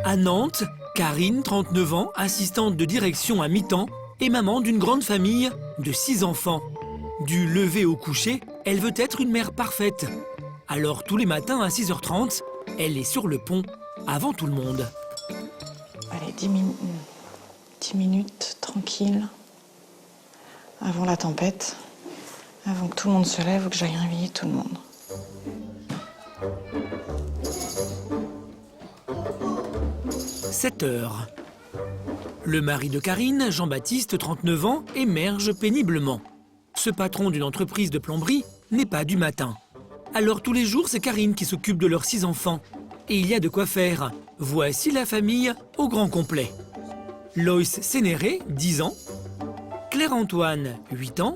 À Nantes, Karine, 39 ans, assistante de direction à mi-temps et maman d'une grande famille de 6 enfants. Du lever au coucher, elle veut être une mère parfaite. Alors tous les matins à 6h30, elle est sur le pont avant tout le monde. Allez, 10 minutes, tranquille, avant la tempête, avant que tout le monde se lève ou que j'aille réveiller tout le monde. « 7h. Le mari de Karine, Jean-Baptiste, 39 ans, émerge péniblement. Ce patron d'une entreprise de plomberie n'est pas du matin. Alors tous les jours, c'est Karine qui s'occupe de leurs 6 enfants. Et il y a de quoi faire. Voici la famille au grand complet. Loïs Sénéré, 10 ans. Claire-Antoine, 8 ans.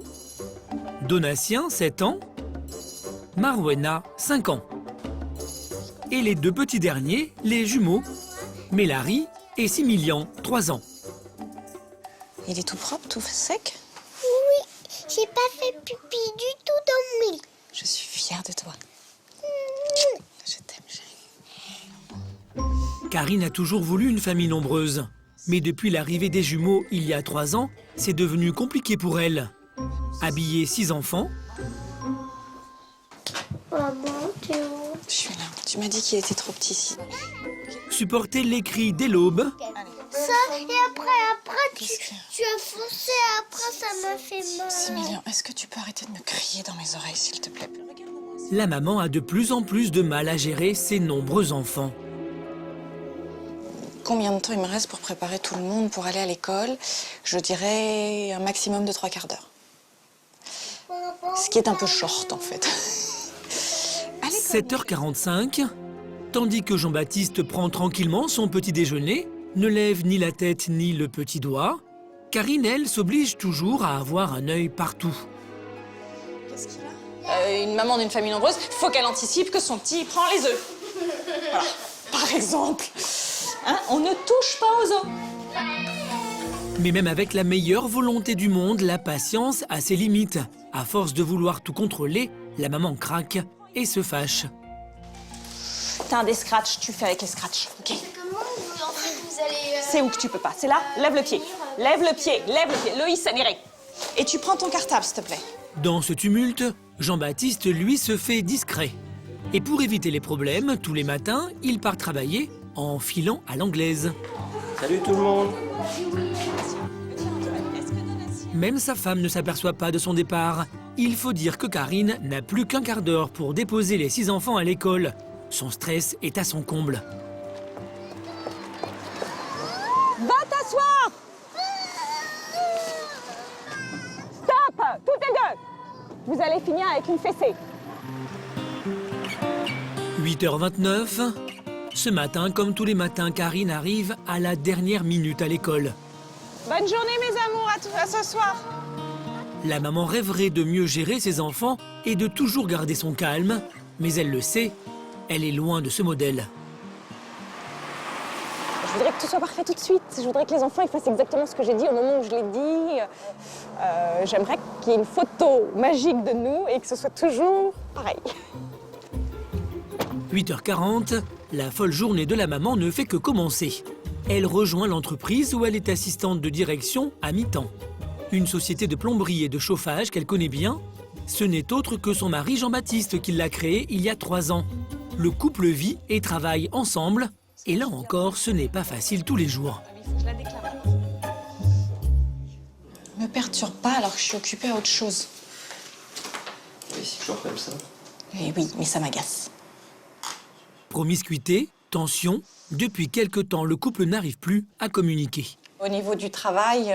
Donatien, 7 ans. Marwena, 5 ans. Et les 2 petits derniers, les jumeaux, Mélari et Similian, 3 ans. Il est tout propre, tout sec? Oui, j'ai pas fait pipi du tout dans le lit. Je suis fière de toi. Je t'aime, chérie. Karine a toujours voulu une famille nombreuse. Mais depuis l'arrivée des jumeaux il y a 3 ans, c'est devenu compliqué pour elle. Habiller 6 enfants. Maman, t'es où? Je suis là. Tu m'as dit qu'il était trop petit ici. Supporter les cris dès l'aube. Ça, et après, tu as foncé, après ça m'a fait mal. Similian, est-ce que tu peux arrêter de me crier dans mes oreilles, s'il te plaît? La maman a de plus en plus de mal à gérer ses nombreux enfants. Combien de temps il me reste pour préparer tout le monde pour aller à l'école? Je dirais un maximum de 3 quarts d'heure. Ce qui est un peu short, en fait. 7h45, tandis que Jean-Baptiste prend tranquillement son petit déjeuner, ne lève ni la tête ni le petit doigt, Karine, elle, s'oblige toujours à avoir un œil partout. Qu'est-ce qu'il a? Une maman d'une famille nombreuse, il faut qu'elle anticipe que son petit prend les œufs. Voilà, par exemple. Hein, on ne touche pas aux œufs. Mais même avec la meilleure volonté du monde, la patience a ses limites. À force de vouloir tout contrôler, la maman craque et se fâche. T'as des scratchs, tu fais avec les scratchs, ok? Comment en fait vous allez... C'est où que tu peux pas? C'est là? Lève le pied. Lève le pied, lève le pied. Loïs, Sénéré. Et tu prends ton cartable, s'il te plaît. Dans ce tumulte, Jean-Baptiste, lui, se fait discret. Et pour éviter les problèmes, tous les matins, il part travailler en filant à l'anglaise. Salut tout le monde. Même sa femme ne s'aperçoit pas de son départ. Il faut dire que Karine n'a plus qu'un quart d'heure pour déposer les 6 enfants à l'école. Son stress est à son comble. Va t'asseoir! Stop! Toutes les deux! Vous allez finir avec une fessée. 8h29. Ce matin, comme tous les matins, Karine arrive à la dernière minute à l'école. Bonne journée, mes amours, à ce soir. La maman rêverait de mieux gérer ses enfants et de toujours garder son calme, mais elle le sait, elle est loin de ce modèle. Je voudrais que tout soit parfait tout de suite. Je voudrais que les enfants ils fassent exactement ce que j'ai dit au moment où je l'ai dit. J'aimerais qu'il y ait une photo magique de nous et que ce soit toujours pareil. 8h40, la folle journée de la maman ne fait que commencer. Elle rejoint l'entreprise où elle est assistante de direction à mi-temps. Une société de plomberie et de chauffage qu'elle connaît bien. Ce n'est autre que son mari Jean-Baptiste qui l'a créée il y a 3 ans. Le couple vit et travaille ensemble. Et là encore, ce n'est pas facile tous les jours. Me perturbe pas alors que je suis occupée à autre chose. Oui, c'est toujours comme ça. Eh oui, mais ça m'agace. Promiscuité, tension. Depuis quelque temps, le couple n'arrive plus à communiquer. Au niveau du travail,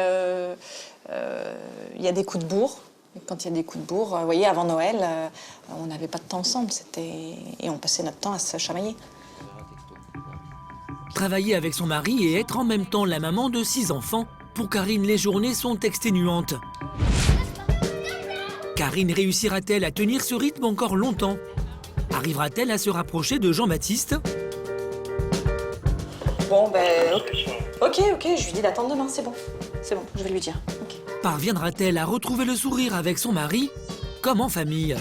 il y a des coups de bourre. Et quand il y a des coups de bourre, vous voyez, avant Noël, on n'avait pas de temps ensemble. Et on passait notre temps à se chamailler. Travailler avec son mari et être en même temps la maman de 6 enfants, pour Karine, les journées sont exténuantes. Karine réussira-t-elle à tenir ce rythme encore longtemps? Arrivera-t-elle à se rapprocher de Jean-Baptiste? Bon, ben, ok, je lui dis d'attendre demain, c'est bon. C'est bon, je vais lui dire. Okay. Parviendra-t-elle à retrouver le sourire avec son mari, comme en famille?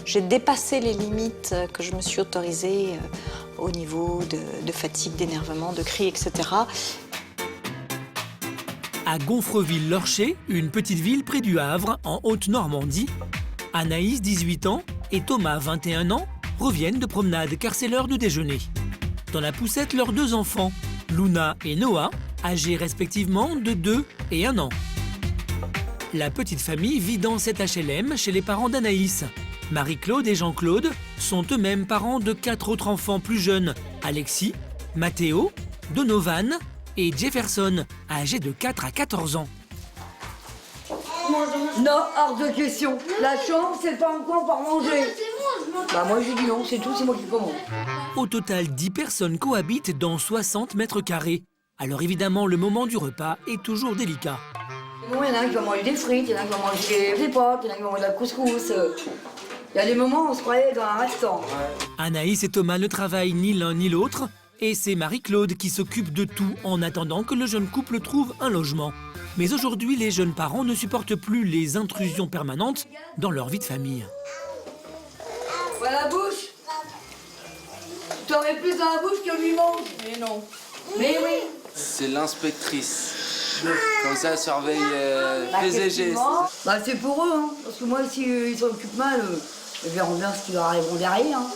Je J'ai dépassé les limites que je me suis autorisée au niveau de fatigue, d'énervement, de cris, etc. À Gonfreville-Lorcher, une petite ville près du Havre, en Haute-Normandie, Anaïs, 18 ans, et Thomas, 21 ans, reviennent de promenade car c'est l'heure de déjeuner. Dans la poussette, leurs 2 enfants, Luna et Noah, âgés respectivement de 2 et 1 an. La petite famille vit dans cet HLM chez les parents d'Anaïs. Marie-Claude et Jean-Claude sont eux-mêmes parents de 4 autres enfants plus jeunes, Alexis, Mathéo, Donovan et Jefferson, âgés de 4 à 14 ans. Non, hors de question. La chambre, c'est pas un coin pour manger. Bah moi j'ai dit non, c'est tout, c'est moi qui commande. Au total, 10 personnes cohabitent dans 60 mètres carrés. Alors évidemment, le moment du repas est toujours délicat. Bon, il y en a un qui va manger des frites, il y en a un qui va manger des pâtes, il y en a un qui va manger de la couscous. Il y a des moments où on se croyait dans un restaurant. Anaïs et Thomas ne travaillent ni l'un ni l'autre. Et c'est Marie-Claude qui s'occupe de tout en attendant que le jeune couple trouve un logement. Mais aujourd'hui, les jeunes parents ne supportent plus les intrusions permanentes dans leur vie de famille. Voilà la bouche. T'aurais plus dans la bouche que lui mange. Mais non. Mais oui. C'est l'inspectrice. Comme ça, elle surveille les et gestes. Bah c'est pour eux, hein. Parce que moi, s'ils s'en occupent mal, ils verront bien ce qu'ils leur arriveront derrière. Hein.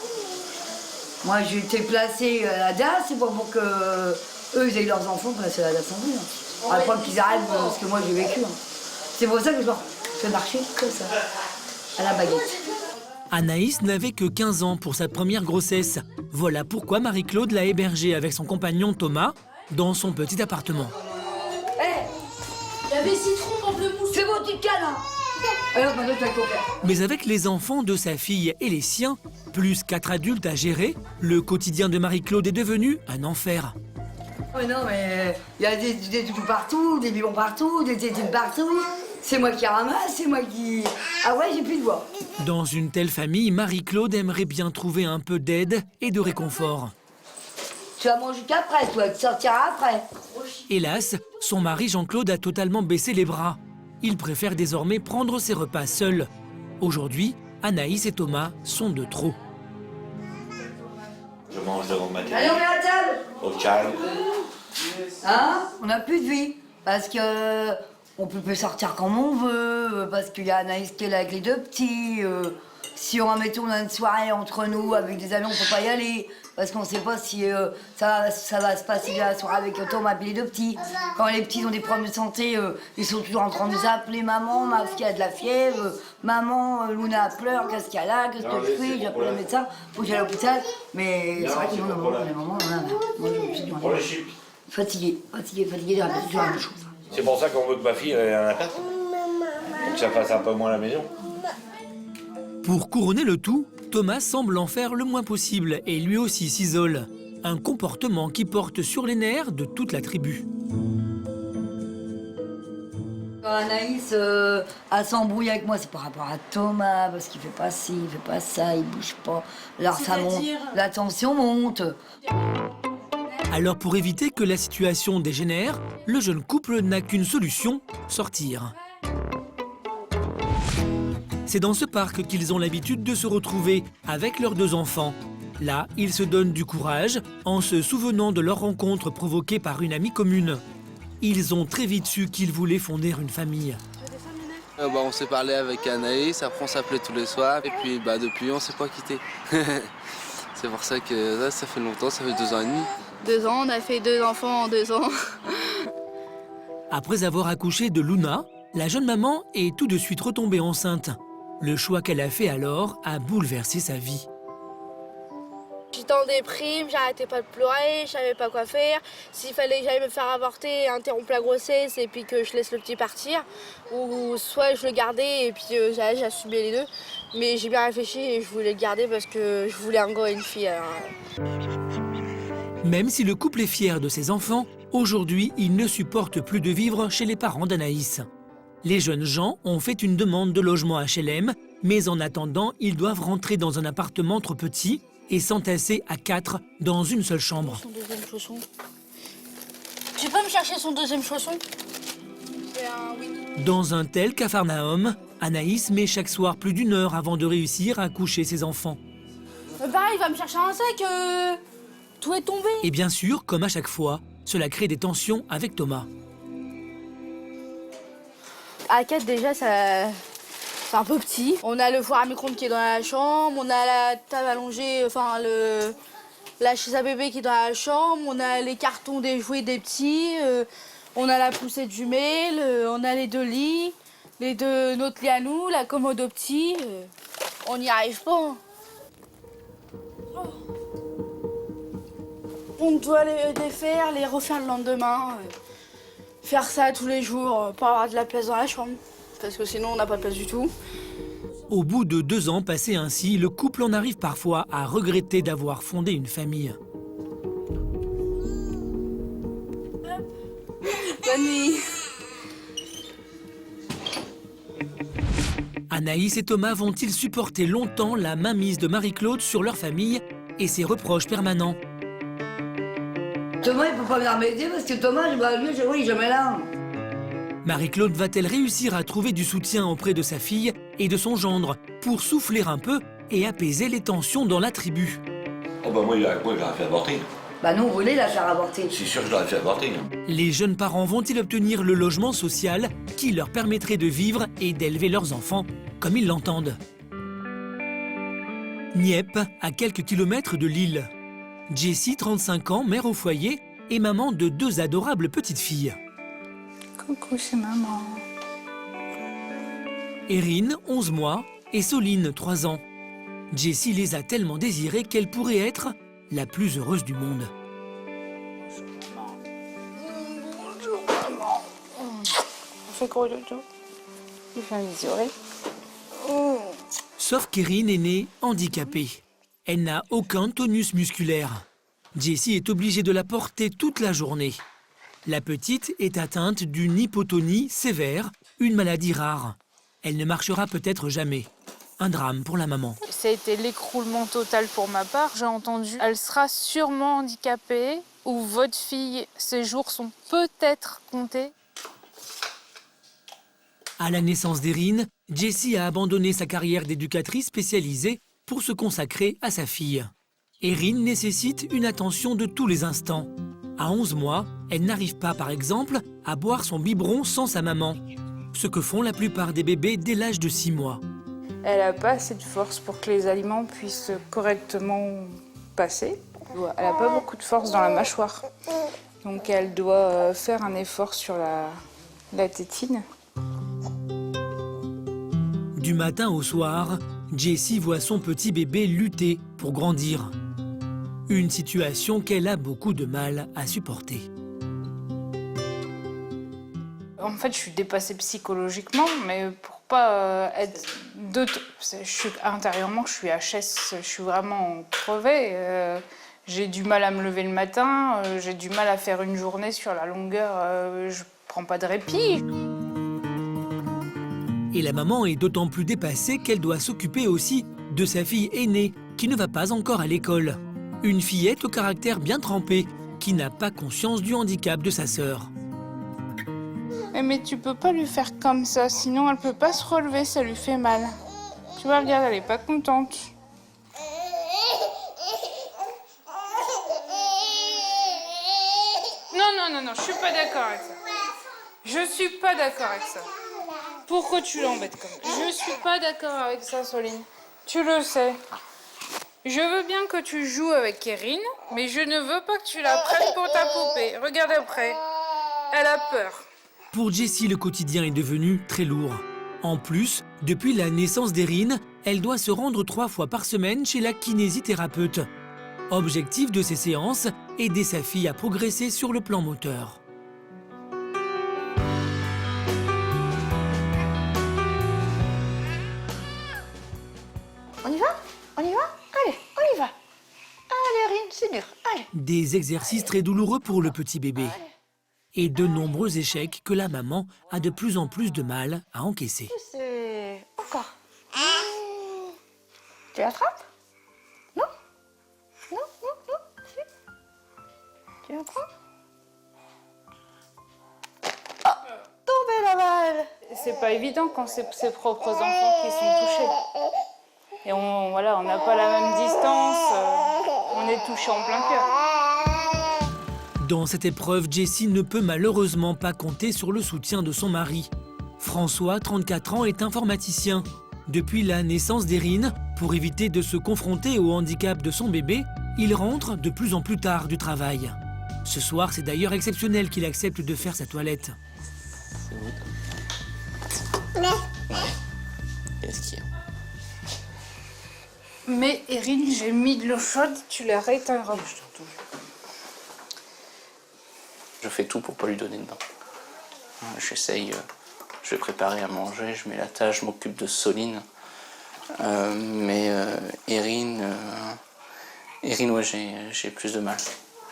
Moi, j'ai été placée à la DAS, c'est pas pour que eux ils aient leurs enfants placés à la DAS en plus. Hein. À fois qu'ils arrêtent ce que moi j'ai vécu. Hein. C'est pour ça que je leur fais marcher comme ça, à la baguette. Anaïs n'avait que 15 ans pour sa première grossesse. Voilà pourquoi Marie-Claude l'a hébergée avec son compagnon Thomas dans son petit appartement. Il y avait citron, pamplemousse. C'est bon, tu te calmes. Alors, maintenant, tu vas faire. Mais avec les enfants de sa fille et les siens, plus 4 adultes à gérer, le quotidien de Marie-Claude est devenu un enfer. Oh non, mais il y a des toutous partout, des biberons partout, des tétines partout. C'est moi qui ramasse, c'est moi qui... Ah ouais, j'ai plus de voix. Dans une telle famille, Marie-Claude aimerait bien trouver un peu d'aide et de réconfort. Tu vas manger qu'après, toi, tu sortiras après. Hélas, son mari Jean-Claude a totalement baissé les bras. Il préfère désormais prendre ses repas seul. Aujourd'hui, Anaïs et Thomas sont de trop. Je mange devant ma télé. Allez, on met à table. Au calme. Hein? On n'a plus de vie. Parce que on peut plus sortir comme on veut. Parce qu'il y a Anaïs qui est là avec les 2 petits. Si on mettons une soirée entre nous avec des amis, on peut pas y aller. Parce qu'on sait pas si ça va se passer la soirée avec Thomas et les 2 petits. Quand les petits ont des problèmes de santé, ils sont toujours en train de nous appeler maman, ma fille a de la fièvre, maman, Luna pleure, qu'est-ce qu'il y a là, qu'est-ce que je fais, j'appelle le médecin, faut que j'aille à l'hôpital. Mais c'est vrai qu'ils ont des moments, moi je me suis dit, fatiguée de répéter toujours la même chose. C'est pour ça qu'on veut que ma fille ait un appart. Pour que ça fasse un peu moins la maison. Pour couronner le tout, Thomas semble en faire le moins possible et lui aussi s'isole. Un comportement qui porte sur les nerfs de toute la tribu. Quand Anaïs elle s'embrouille avec moi, c'est par rapport à Thomas, parce qu'il fait pas ci, il fait pas ça, il bouge pas. Alors ça monte, la tension monte. Alors pour éviter que la situation dégénère, le jeune couple n'a qu'une solution, sortir. C'est dans ce parc qu'ils ont l'habitude de se retrouver avec leurs 2 enfants. Là, ils se donnent du courage en se souvenant de leur rencontre provoquée par une amie commune. Ils ont très vite su qu'ils voulaient fonder une famille. On s'est parlé avec Anaïs, après on s'appelait tous les soirs, et puis depuis on s'est pas quitté. C'est pour ça que là, ça fait longtemps, ça fait 2 ans et demi. 2 ans, on a fait 2 enfants en 2 ans. Après avoir accouché de Luna, la jeune maman est tout de suite retombée enceinte. Le choix qu'elle a fait alors a bouleversé sa vie. J'étais en déprime, j'arrêtais pas de pleurer, je savais pas quoi faire. S'il fallait que j'aille me faire avorter, interrompre la grossesse et puis que je laisse le petit partir, ou soit je le gardais et puis j'assumais les 2. Mais j'ai bien réfléchi et je voulais le garder parce que je voulais un gars et une fille. Alors... Même si le couple est fier de ses enfants, aujourd'hui, il ne supporte plus de vivre chez les parents d'Anaïs. Les jeunes gens ont fait une demande de logement HLM, mais en attendant, ils doivent rentrer dans un appartement trop petit et s'entasser à 4 dans une seule chambre. Son 2e chausson. Tu peux me chercher son 2e chausson? Dans un tel capharnaüm, Anaïs met chaque soir plus d'1 heure avant de réussir à coucher ses enfants. Pareil, il va me chercher un sac, tout est tombé. Et bien sûr, comme à chaque fois, cela crée des tensions avec Thomas. À 4 déjà, c'est un peu petit. On a le four à micro-ondes qui est dans la chambre, on a la table allongée, enfin la chaise à bébé qui est dans la chambre, on a les cartons des jouets des petits, on a la poussette jumelle, on a les 2 lits, notre lit à nous, la commode aux petits. On n'y arrive pas. Hein. On doit les défaire, les refaire le lendemain. Faire ça tous les jours pour avoir de la place dans la chambre. Parce que sinon, on n'a pas de place du tout. Au bout de 2 ans passés ainsi, le couple en arrive parfois à regretter d'avoir fondé une famille. Bonne nuit. Anaïs et Thomas vont-ils supporter longtemps la mainmise de Marie-Claude sur leur famille et ses reproches permanents? Thomas, il peut pas venir m'aider parce que Thomas, lui, il est jamais là. Marie-Claude va-t-elle réussir à trouver du soutien auprès de sa fille et de son gendre pour souffler un peu et apaiser les tensions dans la tribu? Oh bah moi j'aurais fait avorter. Bah non, vous voulez la faire avorter. C'est sûr que je l'aurais fait avorter. Les jeunes parents vont-ils obtenir le logement social qui leur permettrait de vivre et d'élever leurs enfants comme ils l'entendent? Nieppe, à quelques kilomètres de Lille. Jessie, 35 ans, mère au foyer et maman de 2 adorables petites filles. Coucou, c'est maman. Erin, 11 mois, et Soline, 3 ans. Jessie les a tellement désirées qu'elle pourrait être la plus heureuse du monde. On fait gros dodo. Il fait un bisou, oui. Sauf qu'Erin est née handicapée. Elle n'a aucun tonus musculaire. Jessie est obligée de la porter toute la journée. La petite est atteinte d'une hypotonie sévère, une maladie rare. Elle ne marchera peut-être jamais. Un drame pour la maman. Ça a été l'écroulement total pour ma part. J'ai entendu « Elle sera sûrement handicapée » ou « Votre fille, ses jours sont peut-être comptés ». À la naissance d'Erin, Jessie a abandonné sa carrière d'éducatrice spécialisée pour se consacrer à sa fille. Erin nécessite une attention de tous les instants. À 11 mois, elle n'arrive pas, par exemple, à boire son biberon sans sa maman. Ce que font la plupart des bébés dès l'âge de 6 mois. Elle n'a pas assez de force pour que les aliments puissent correctement passer. Elle n'a pas beaucoup de force dans la mâchoire. Donc elle doit faire un effort sur la tétine. Du matin au soir, Jessie voit son petit bébé lutter pour grandir. Une situation qu'elle a beaucoup de mal à supporter. En fait, je suis dépassée psychologiquement, mais pour pas être... Intérieurement, je suis HS, je suis vraiment crevée. J'ai du mal à me lever le matin, j'ai du mal à faire une journée sur la longueur, je prends pas de répit. Et la maman est d'autant plus dépassée qu'elle doit s'occuper aussi de sa fille aînée, qui ne va pas encore à l'école. Une fillette au caractère bien trempé, qui n'a pas conscience du handicap de sa sœur. Mais tu peux pas lui faire comme ça, sinon elle peut pas se relever, ça lui fait mal. Tu vois, regarde, elle est pas contente. Non, je suis pas d'accord avec ça. Je suis pas d'accord avec ça. Pourquoi tu l'embêtes comme ça? Je suis pas d'accord avec ça, Soline. Tu le sais. Je veux bien que tu joues avec Erin, mais je ne veux pas que tu la prennes pour ta poupée. Regarde après. Elle a peur. Pour Jessie, le quotidien est devenu très lourd. En plus, depuis la naissance d'Erin, elle doit se rendre 3 fois par semaine chez la kinésithérapeute. Objectif de ces séances, aider sa fille à progresser sur le plan moteur. On y va? On y va? Allez, on y va. Allez, Erin, c'est dur. Allez. Des exercices très douloureux pour le petit bébé. Et de nombreux échecs que la maman a de plus en plus de mal à encaisser. C'est... Encore. Tu l'attrapes? Non? Non. Si. Tu la prends? Oh, tombé la balle. C'est c'est pas évident quand c'est ses propres enfants qui sont touchés. Et on n'a pas la même distance, on est touché en plein cœur. Dans cette épreuve, Jessie ne peut malheureusement pas compter sur le soutien de son mari. François, 34 ans, est informaticien. Depuis la naissance d'Erin, pour éviter de se confronter au handicap de son bébé, il rentre de plus en plus tard du travail. Ce soir, c'est d'ailleurs exceptionnel qu'il accepte de faire sa toilette. Qu'est-ce qu'il y a? Mais Erin, j'ai mis de l'eau chaude, tu la rééteindras. Je fais tout pour pas lui donner de bain. J'essaye, je vais préparer à manger, je mets la tâche, je m'occupe de Soline. Mais Erin, ouais, j'ai plus de mal.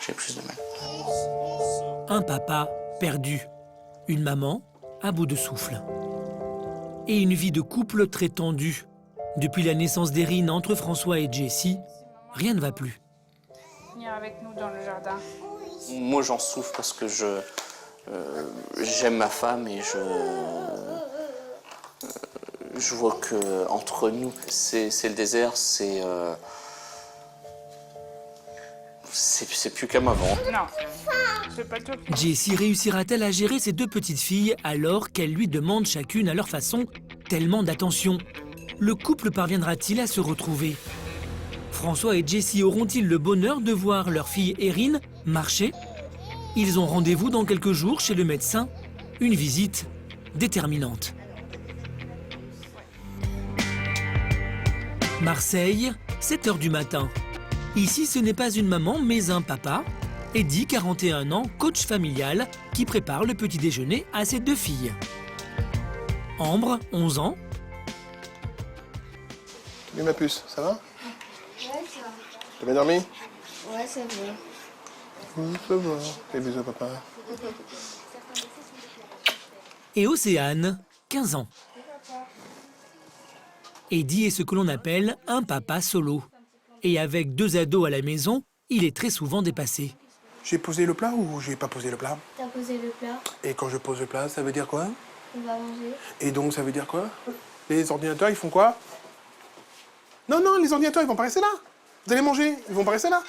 J'ai plus de mal. Un papa perdu, une maman à bout de souffle. Et une vie de couple très tendue. Depuis la naissance d'Erin entre François et Jessie, rien ne va plus. Viens avec nous dans le jardin. Moi, j'en souffre parce que j'aime ma femme et je vois que entre nous, c'est le désert, c'est plus comme avant. Non, c'est pas toi qui... Jessie réussira-t-elle à gérer ses deux petites filles alors qu'elles lui demandent chacune à leur façon tellement d'attention? Le couple parviendra-t-il à se retrouver? François et Jessie auront-ils le bonheur de voir leur fille Erin marcher? Ils ont rendez-vous dans quelques jours chez le médecin. Une visite déterminante. Marseille, 7h du matin. Ici, ce n'est pas une maman, mais un papa. Eddie, 41 ans, coach familial, qui prépare le petit déjeuner à ses deux filles. Ambre, 11 ans. Salut ma puce, ça va? Ouais, ça va. T'as bien dormi? Ouais, ça va. Oui, ça va. Fais bisous papa. Et Océane, 15 ans. Eddie est ce que l'on appelle un papa solo. Et avec deux ados à la maison, il est très souvent dépassé. J'ai posé le plat ou j'ai pas posé le plat? T'as posé le plat, Et quand je pose le plat, ça veut dire quoi? on va manger. Et donc ça veut dire quoi? Les ordinateurs, ils font quoi? Non, non, les ordinateurs, ils vont pas rester là. Vous allez manger, ils vont pas rester là.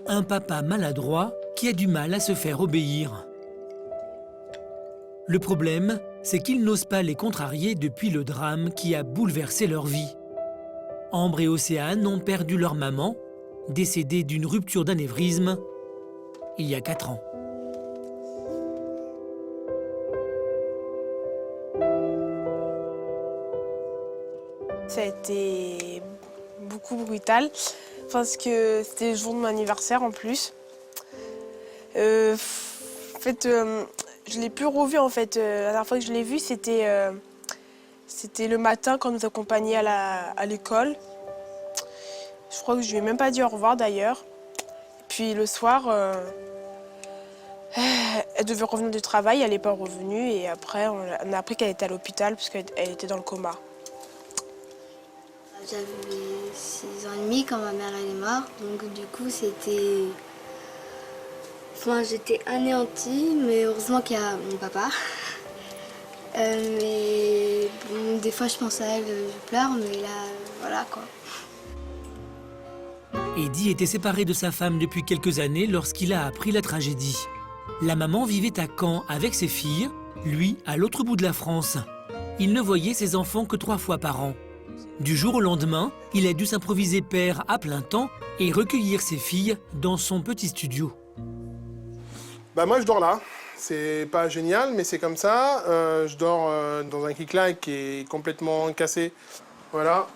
Un papa maladroit qui a du mal à se faire obéir. Le problème, c'est qu'il n'ose pas les contrarier depuis le drame qui a bouleversé leur vie. Ambre et Océane ont perdu leur maman, décédée d'une rupture d'anévrisme il y a 4 ans. Ça a été beaucoup brutal parce que c'était le jour de mon anniversaire en plus. En fait, je l'ai plus revu en fait. La dernière fois que je l'ai vu, c'était le matin quand on nous accompagnait à l'école. Je crois que je lui ai même pas dit au revoir d'ailleurs. Puis le soir, elle devait revenir du travail, elle n'est pas revenue et après on a appris qu'elle était à l'hôpital parce qu'elle était dans le coma. J'avais 6 ans et demi quand ma mère elle est morte, donc du coup c'était... Enfin j'étais anéantie, mais heureusement qu'il y a mon papa. Mais bon, des fois je pense à elle, je pleure, mais là voilà quoi. Eddie était séparé de sa femme depuis quelques années lorsqu'il a appris la tragédie. La maman vivait à Caen avec ses filles, lui à l'autre bout de la France. Il ne voyait ses enfants que 3 fois par an. Du jour au lendemain, il a dû s'improviser père à plein temps et recueillir ses filles dans son petit studio. Bah moi je dors là. C'est pas génial, mais c'est comme ça. Je dors dans un kick-like qui est complètement cassé. Voilà.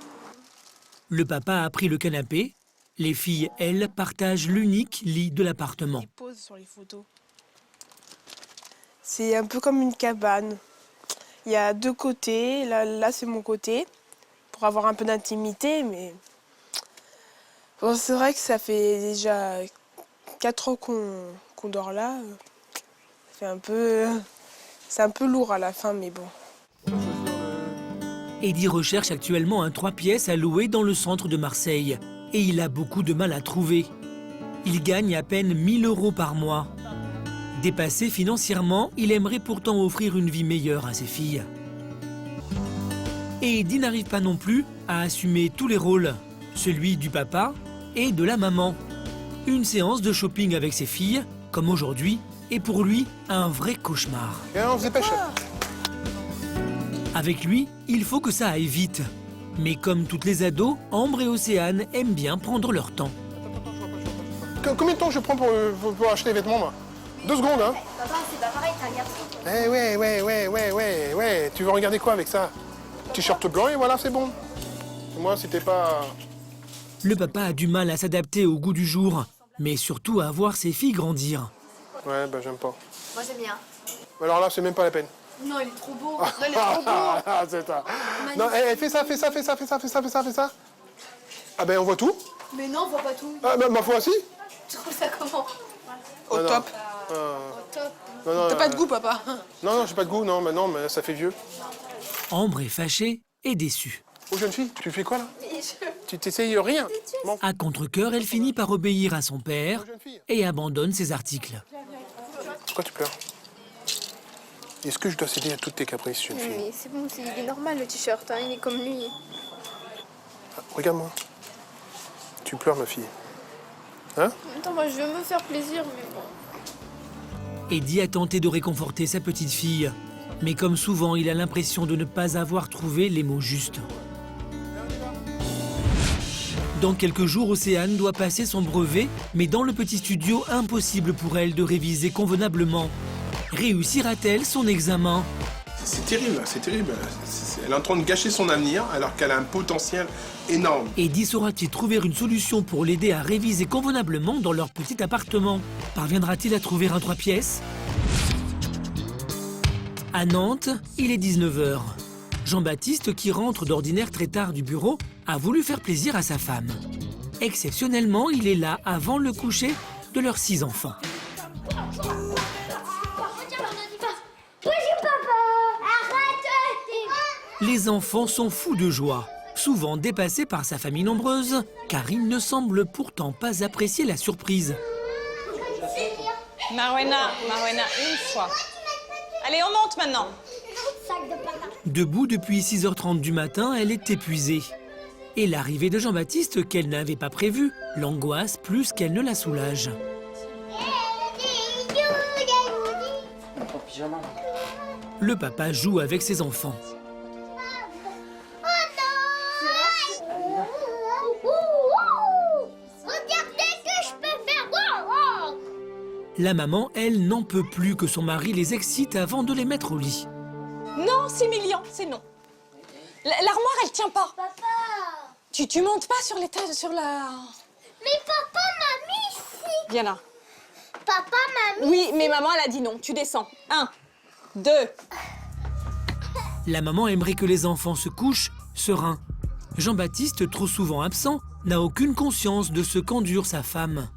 Le papa a pris le canapé. Les filles, elles, partagent l'unique lit de l'appartement. Il pose sur les photos. C'est un peu comme une cabane. Il y a 2 côtés. Là c'est mon côté, pour avoir un peu d'intimité, mais... Bon, c'est vrai que ça fait déjà 4 ans qu'on dort là. C'est un peu lourd à la fin, mais bon. Eddie recherche actuellement un 3 pièces à louer dans le centre de Marseille. Et il a beaucoup de mal à trouver. Il gagne à peine 1 000 € par mois. Dépassé financièrement, il aimerait pourtant offrir une vie meilleure à ses filles. Et Eddie n'arrive pas non plus à assumer tous les rôles, celui du papa et de la maman. Une séance de shopping avec ses filles, comme aujourd'hui, est pour lui un vrai cauchemar. Et on se dépêche. Avec lui, il faut que ça aille vite. Mais comme toutes les ados, Ambre et Océane aiment bien prendre leur temps. Combien de temps je prends pour acheter les vêtements, moi? 2 secondes, hein? Papa, c'est pas pareil, t'as un garçon. Eh ouais. Tu veux regarder quoi avec ça? T-shirt blanc et voilà, c'est bon. Moi, c'était pas... Le papa a du mal à s'adapter au goût du jour, mais surtout à voir ses filles grandir. Ouais, bah j'aime pas. Moi, j'aime bien. Alors là, c'est même pas la peine. Non, il est trop beau. Non, il est trop beau. C'est ça. Non, fais ça. Ah ben, on voit tout. Mais non, on voit pas tout. Ah ben, ma foi, si. Tu trouves ça comment? Au top. Au top. T'as pas de goût, papa. Non, j'ai pas de goût, mais ça fait vieux. Ambre est fâchée et déçue. Oh, jeune fille, tu fais quoi, là? Tu t'essayes rien. Bon. À contre-cœur, elle finit par obéir à son père et abandonne ses articles. Pourquoi tu pleures? Est-ce que je dois céder à toutes tes caprices, jeune fille? Mais c'est bon, il est normal, le t-shirt, hein, il est comme lui. Regarde-moi. Tu pleures, ma fille. Hein? Attends, moi, je veux me faire plaisir, mais bon. Eddie a tenté de réconforter sa petite fille. Mais comme souvent, il a l'impression de ne pas avoir trouvé les mots justes. Dans quelques jours, Océane doit passer son brevet, mais dans le petit studio, impossible pour elle de réviser convenablement. Réussira-t-elle son examen? C'est terrible. Elle est en train de gâcher son avenir alors qu'elle a un potentiel énorme. Eddie saura-t-il trouver une solution pour l'aider à réviser convenablement dans leur petit appartement? Parviendra-t-il à trouver un 3 pièces? À Nantes, il est 19h. Jean-Baptiste, qui rentre d'ordinaire très tard du bureau, a voulu faire plaisir à sa femme. Exceptionnellement, il est là avant le coucher de leurs 6 enfants. Les enfants sont fous de joie. Souvent dépassés par sa famille nombreuse, Karine ne semble pourtant pas apprécier la surprise. Marwena, une fois. Allez, on monte maintenant. Debout depuis 6h30 du matin, elle est épuisée. Et l'arrivée de Jean-Baptiste, qu'elle n'avait pas prévue, l'angoisse plus qu'elle ne la soulage. Le papa joue avec ses enfants. La maman, elle, n'en peut plus que son mari les excite avant de les mettre au lit. Non, c'est Mélian, c'est non. L'armoire, elle tient pas. Papa. Tu montes pas sur l'étage, sur la... Mais papa m'a mis ici. Viens là. Papa m'a mis. Oui, mais maman, elle a dit non. Tu descends. 1, 2. La maman aimerait que les enfants se couchent sereins. Jean-Baptiste, trop souvent absent, n'a aucune conscience de ce qu'endure sa femme.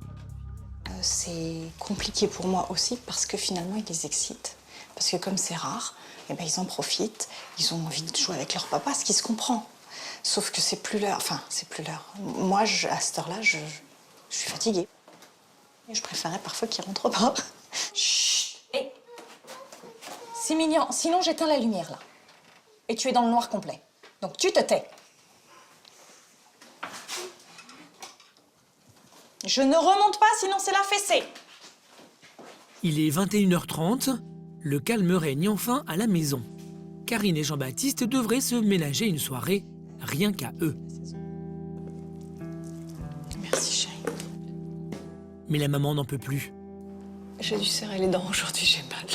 C'est compliqué pour moi aussi parce que finalement, ils les excitent. Parce que comme c'est rare, eh ben, ils en profitent. Ils ont envie de jouer avec leur papa, ce qui se comprend. Sauf que c'est plus l'heure. Enfin, c'est plus l'heure. Moi, à cette heure-là, je suis fatiguée. Et je préférais parfois qu'ils rentrent pas. Chut. Hey. C'est mignon. Sinon, j'éteins la lumière, là. Et tu es dans le noir complet. Donc, tu te tais. Je ne remonte pas, sinon c'est la fessée. Il est 21h30. Le calme règne enfin à la maison. Karine et Jean-Baptiste devraient se ménager une soirée, rien qu'à eux. Merci, chérie. Mais la maman n'en peut plus. J'ai dû serrer les dents aujourd'hui, j'ai mal.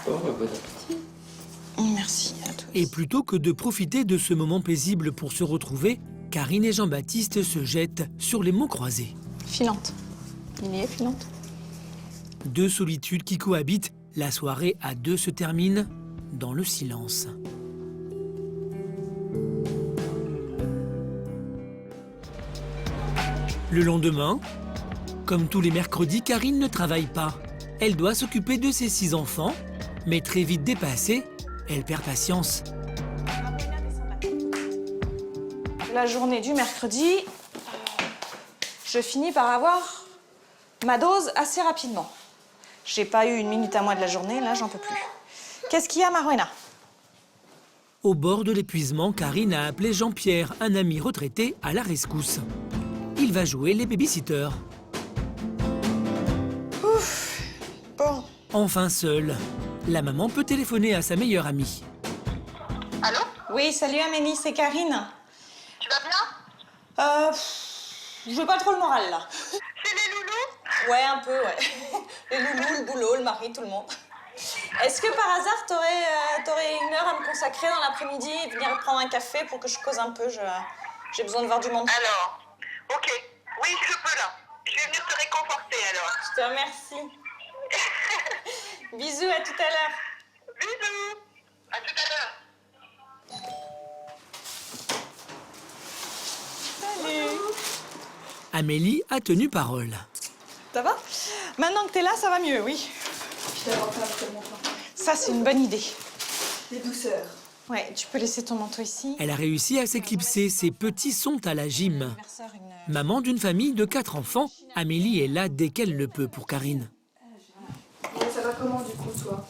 Oh, bon appétit. Merci à tous. Et plutôt que de profiter de ce moment paisible pour se retrouver, Karine et Jean-Baptiste se jettent sur les mots croisés. Filante. Il y est, filante. Deux solitudes qui cohabitent, la soirée à deux se termine dans le silence. Le lendemain, comme tous les mercredis, Karine ne travaille pas. Elle doit s'occuper de ses 6 enfants, mais très vite dépassée, elle perd patience. La journée du mercredi, je finis par avoir ma dose assez rapidement. J'ai pas eu 1 minute à moi de la journée, là, j'en peux plus. Qu'est-ce qu'il y a, Marouena? Au bord de l'épuisement, Karine a appelé Jean-Pierre, un ami retraité, à la rescousse. Il va jouer les babysitters. Ouf, bon. Enfin seule, la maman peut téléphoner à sa meilleure amie. Allô? Oui, salut Amélie, c'est Karine. Tu vas bien? Je veux pas trop le moral, là. C'est les loulous? Ouais, un peu, ouais. Les loulous, le boulot, le mari, tout le monde. Est-ce que par hasard, t'aurais 1 heure à me consacrer dans l'après-midi et venir prendre un café pour que je cause un peu? J'ai besoin de voir du monde. Alors, ok. Oui, je peux là. Je vais venir te réconforter alors. Je te remercie. Bisous, à tout à l'heure. Bisous. À tout à l'heure. Salut. Amélie a tenu parole. Ça va? Maintenant que t'es là, ça va mieux, oui. Ça, c'est une bonne idée. Les douceurs. Ouais, tu peux laisser ton manteau ici. Elle a réussi à s'éclipser, ses petits sont à la gym. Maman d'une famille de 4 enfants, Amélie est là dès qu'elle le peut pour Karine. Ça va comment du coup, toi?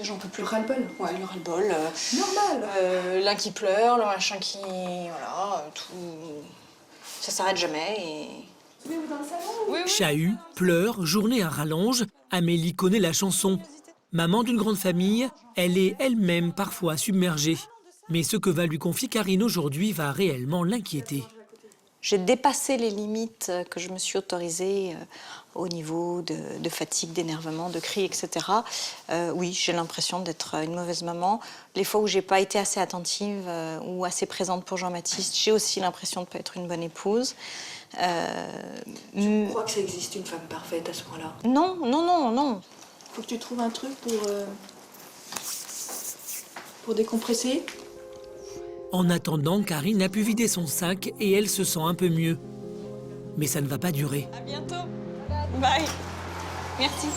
J'en peux plus. Le ras-le-bol? Ouais, le ras-le-bol. Normal. L'un qui pleure, le machin qui... Voilà, tout... Ça s'arrête jamais et... Oui, dans le salon? Oui, oui. Chahut, pleurs, journée à rallonge, Amélie connaît la chanson. Maman d'une grande famille, elle est elle-même parfois submergée. Mais ce que va lui confier Karine aujourd'hui va réellement l'inquiéter. J'ai dépassé les limites que je me suis autorisée au niveau de fatigue, d'énervement, de cris, etc. Oui, j'ai l'impression d'être une mauvaise maman. Les fois où j'ai pas été assez attentive ou assez présente pour Jean-Baptiste, j'ai aussi l'impression de pas être une bonne épouse. Tu crois que ça existe une femme parfaite à ce point-là? Non, non, non, non. Faut que tu trouves un truc pour décompresser. En attendant, Karine a pu vider son sac et elle se sent un peu mieux. Mais ça ne va pas durer. À bientôt. Bye. Merci.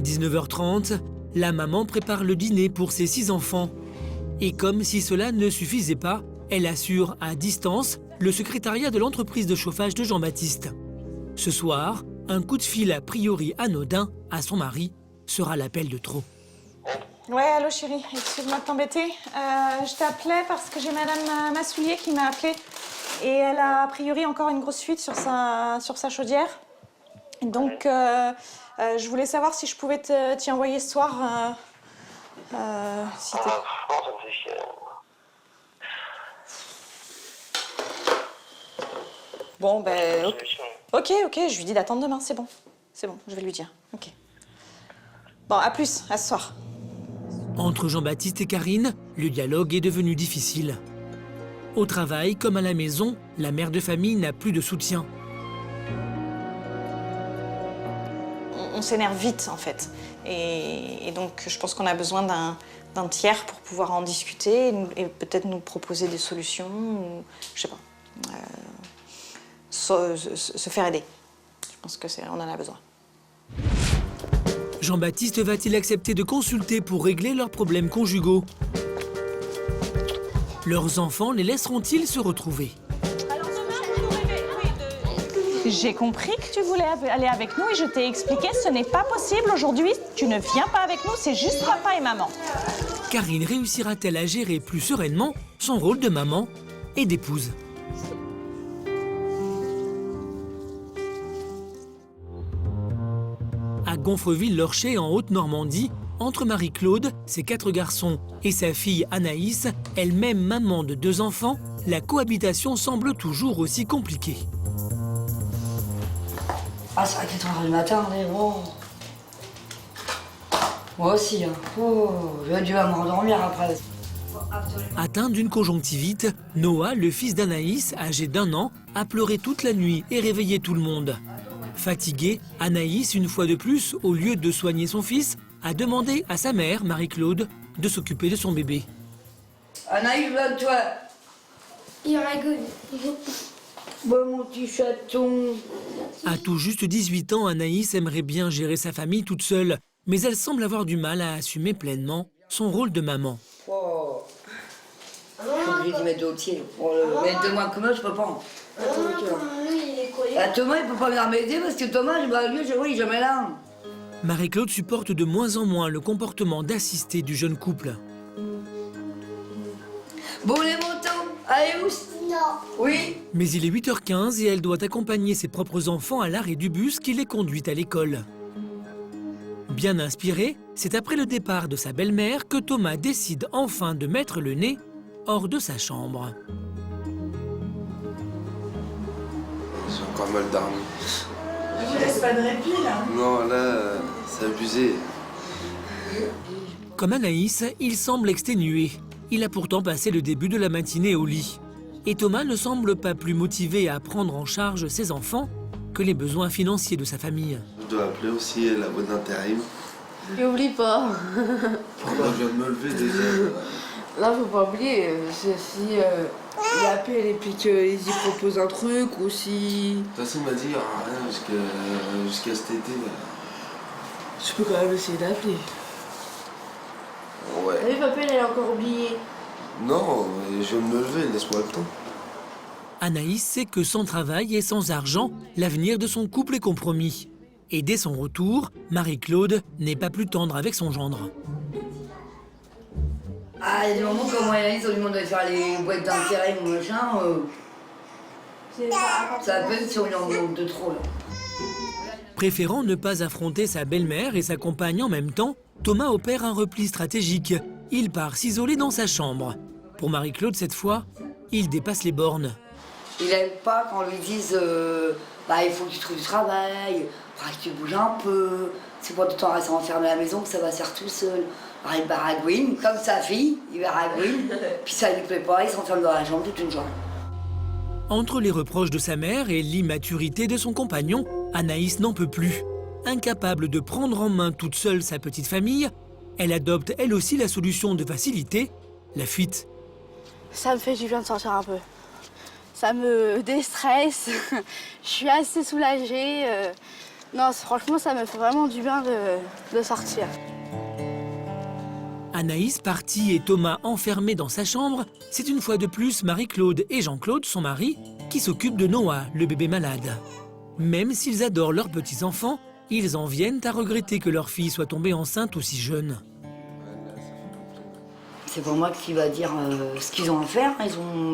19h30, la maman prépare le dîner pour ses 6 enfants. Et comme si cela ne suffisait pas, elle assure à distance le secrétariat de l'entreprise de chauffage de Jean-Baptiste. Ce soir, un coup de fil a priori anodin à son mari sera l'appel de trop. Ouais, allô chérie, excuse-moi de t'embêter. Je t'appelais parce que j'ai madame Massoulier qui m'a appelée. Et elle a a priori encore une grosse fuite sur sa chaudière. Donc, je voulais savoir si je pouvais t'y envoyer ce soir. Si t'es... ça me fait chier. Bon, ben... Ok, je lui dis d'attendre demain, c'est bon. C'est bon, je vais lui dire. Ok. Bon, à plus, à ce soir. Entre Jean-Baptiste et Karine, le dialogue est devenu difficile. Au travail comme à la maison, la mère de famille n'a plus de soutien. On s'énerve vite, en fait. Et donc, je pense qu'on a besoin d'un tiers pour pouvoir en discuter et peut-être nous proposer des solutions, ou, je sais pas, se faire aider. Je pense qu'on en a besoin. Jean-Baptiste va-t-il accepter de consulter pour régler leurs problèmes conjugaux? Leurs enfants les laisseront-ils se retrouver? J'ai compris que tu voulais aller avec nous et je t'ai expliqué ce n'est pas possible aujourd'hui. Tu ne viens pas avec nous, c'est juste papa et maman. Karine réussira-t-elle à gérer plus sereinement son rôle de maman et d'épouse? À Gonfreville-Lorcher, en Haute-Normandie, entre Marie-Claude, ses 4 garçons et sa fille Anaïs, elle-même maman de 2 enfants, la cohabitation semble toujours aussi compliquée. Ah, c'est à 4h du matin, mais bon. Moi aussi, hein. Oh, j'ai dû me rendormir après. Atteint d'une conjonctivite, Noah, le fils d'Anaïs, âgé d'1 an, a pleuré toute la nuit et réveillé tout le monde. Fatiguée, Anaïs, une fois de plus, au lieu de soigner son fils, a demandé à sa mère, Marie-Claude, de s'occuper de son bébé. Anaïs, toi. Il rigole. Bon, mon petit chaton. À tout juste 18 ans, Anaïs aimerait bien gérer sa famille toute seule, mais elle semble avoir du mal à assumer pleinement son rôle de maman. Oh. obligé d'y mettre de l'autre pied. Pour le mettre de moins que moi, je peux pas. Thomas, il peut pas venir m'aider parce que Thomas, lui, il est jamais là. Marie-Claude supporte de moins en moins le comportement d'assisté du jeune couple. Bon, les motos, allez où? Non. Oui. Mais il est 8h15 et elle doit accompagner ses propres enfants à l'arrêt du bus qui les conduit à l'école. Bien inspiré, c'est après le départ de sa belle-mère que Thomas décide enfin de mettre le nez hors de sa chambre. J'ai encore mal dormi. Je vous laisse pas de répit là. Non, là, c'est abusé. Comme Anaïs, il semble exténué. Il a pourtant passé le début de la matinée au lit. Et Thomas ne semble pas plus motivé à prendre en charge ses enfants que les besoins financiers de sa famille. Je dois appeler aussi la boîte d'intérim. Et oublie pas. Moi, je viens de me lever déjà. Là, faut pas oublier, si il appelle et puis qu'ils y proposent un truc ou si... De toute façon, on m'a dit, il n'y aura rien jusqu'à cet été. Je peux quand même essayer d'appeler. Ouais. T'as vu, papa, elle a encore oublié. Non, je viens de me lever, laisse-moi le temps. Anaïs sait que sans travail et sans argent, l'avenir de son couple est compromis. Et dès son retour, Marie-Claude n'est pas plus tendre avec son gendre. Ah, il y a des moments comme Anaïs, on lui demande de faire les boîtes d'intérêt ou machin. Ça peut être sur une enveloppe de trop, là. Préférant ne pas affronter sa belle-mère et sa compagne en même temps, Thomas opère un repli stratégique. Il part s'isoler dans sa chambre. Pour Marie-Claude, cette fois, il dépasse les bornes. Il aime pas quand on lui dise il faut que tu trouves du travail, que tu bouges un peu, c'est pas tout le temps rester enfermé à la maison que ça va se faire tout seul. Alors il baragouine, comme sa fille, il baragouine, puis ça lui plaît pas, il s'enferme dans la chambre toute une journée. Entre les reproches de sa mère et l'immaturité de son compagnon, Anaïs n'en peut plus. Incapable de prendre en main toute seule sa petite famille, elle adopte elle aussi la solution de facilité, la fuite. Ça me fait du bien de sortir un peu. Ça me déstresse, je suis assez soulagée. Non, franchement, ça me fait vraiment du bien de sortir. Anaïs partie et Thomas enfermé dans sa chambre, c'est une fois de plus Marie-Claude et Jean-Claude, son mari, qui s'occupent de Noah, le bébé malade. Même s'ils adorent leurs petits-enfants, ils en viennent à regretter que leur fille soit tombée enceinte aussi jeune. C'est pour moi qui va dire ce qu'ils ont à faire.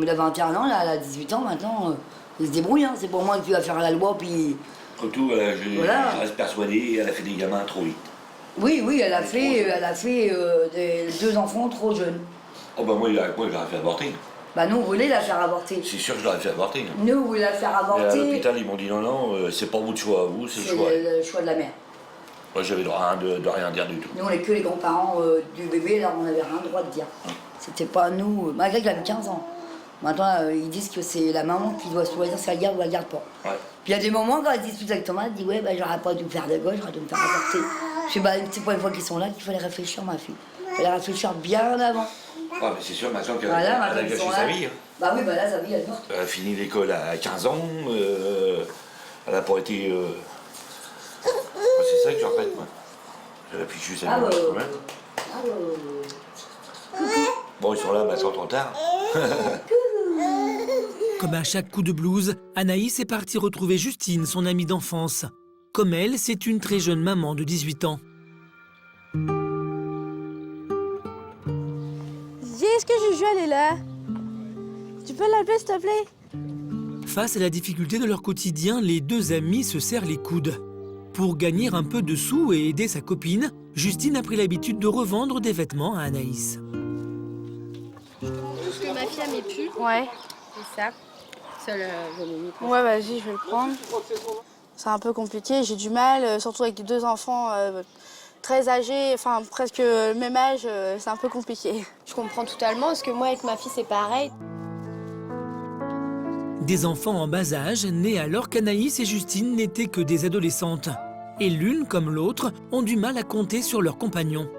Il a 21 ans, là, elle a 18 ans, maintenant, ils se débrouillent. Hein. C'est pour moi qui va faire la loi, puis... Surtout, je reste persuadé, elle a fait des gamins trop vite. Oui, elle a fait des 2 enfants trop jeunes. Oh bah moi je l'aurais fait avorter. Bah nous, on voulait la faire avorter. C'est sûr que je l'aurais fait avorter. Nous, on voulait la faire Mais à avorter. l'hôpital, ils m'ont dit non, c'est pas votre choix à vous, c'est le choix. C'est le choix de la mère. Moi j'avais droit de rien dire du tout. Nous, on n'est que les grands-parents du bébé, là, on n'avait rien le droit de dire. C'était pas nous, malgré qu'il avait 15 ans. Maintenant, ils disent que c'est la maman qui doit choisir si elle garde ou elle garde pas. Ouais. Puis il y a des moments quand elle discute avec Thomas, elle dit ouais, j'aurais pas dû me faire de gauche, j'aurais dû me faire avorter. Je sais c'est pas une fois qu'ils sont là qu'il fallait réfléchir, ma fille. Il fallait réfléchir bien avant. Ouais, mais c'est sûr, maintenant qu'elle Voilà, a gâché sa vie. Hein. Bah oui, là, sa vie, elle est morte. Elle a fini l'école à 15 ans, elle a pas été... C'est ça que je regrette, moi. Elle a fichu sa vie, quand même. Bon, ils sont là, maintenant trop tard. Comme à chaque coup de blues, Anaïs est partie retrouver Justine, son amie d'enfance. Comme elle, c'est une très jeune maman de 18 ans. Est-ce que Juju, elle est là? Tu peux l'appeler, s'il te plaît? Face à la difficulté de leur quotidien, les deux amis se serrent les coudes. Pour gagner un peu de sous et aider sa copine, Justine a pris l'habitude de revendre des vêtements à Anaïs. Parce que ma fille a mes pulls. Ouais. C'est ça. Ça, j'en ai mis. Ouais, vas-y, je vais le prendre. C'est un peu compliqué, j'ai du mal, surtout avec 2 enfants très âgés, enfin presque le même âge, c'est un peu compliqué. Je comprends totalement, parce que moi, avec ma fille, c'est pareil. Des enfants en bas âge, nés alors qu'Anaïs et Justine n'étaient que des adolescentes. Et l'une comme l'autre ont du mal à compter sur leurs compagnons.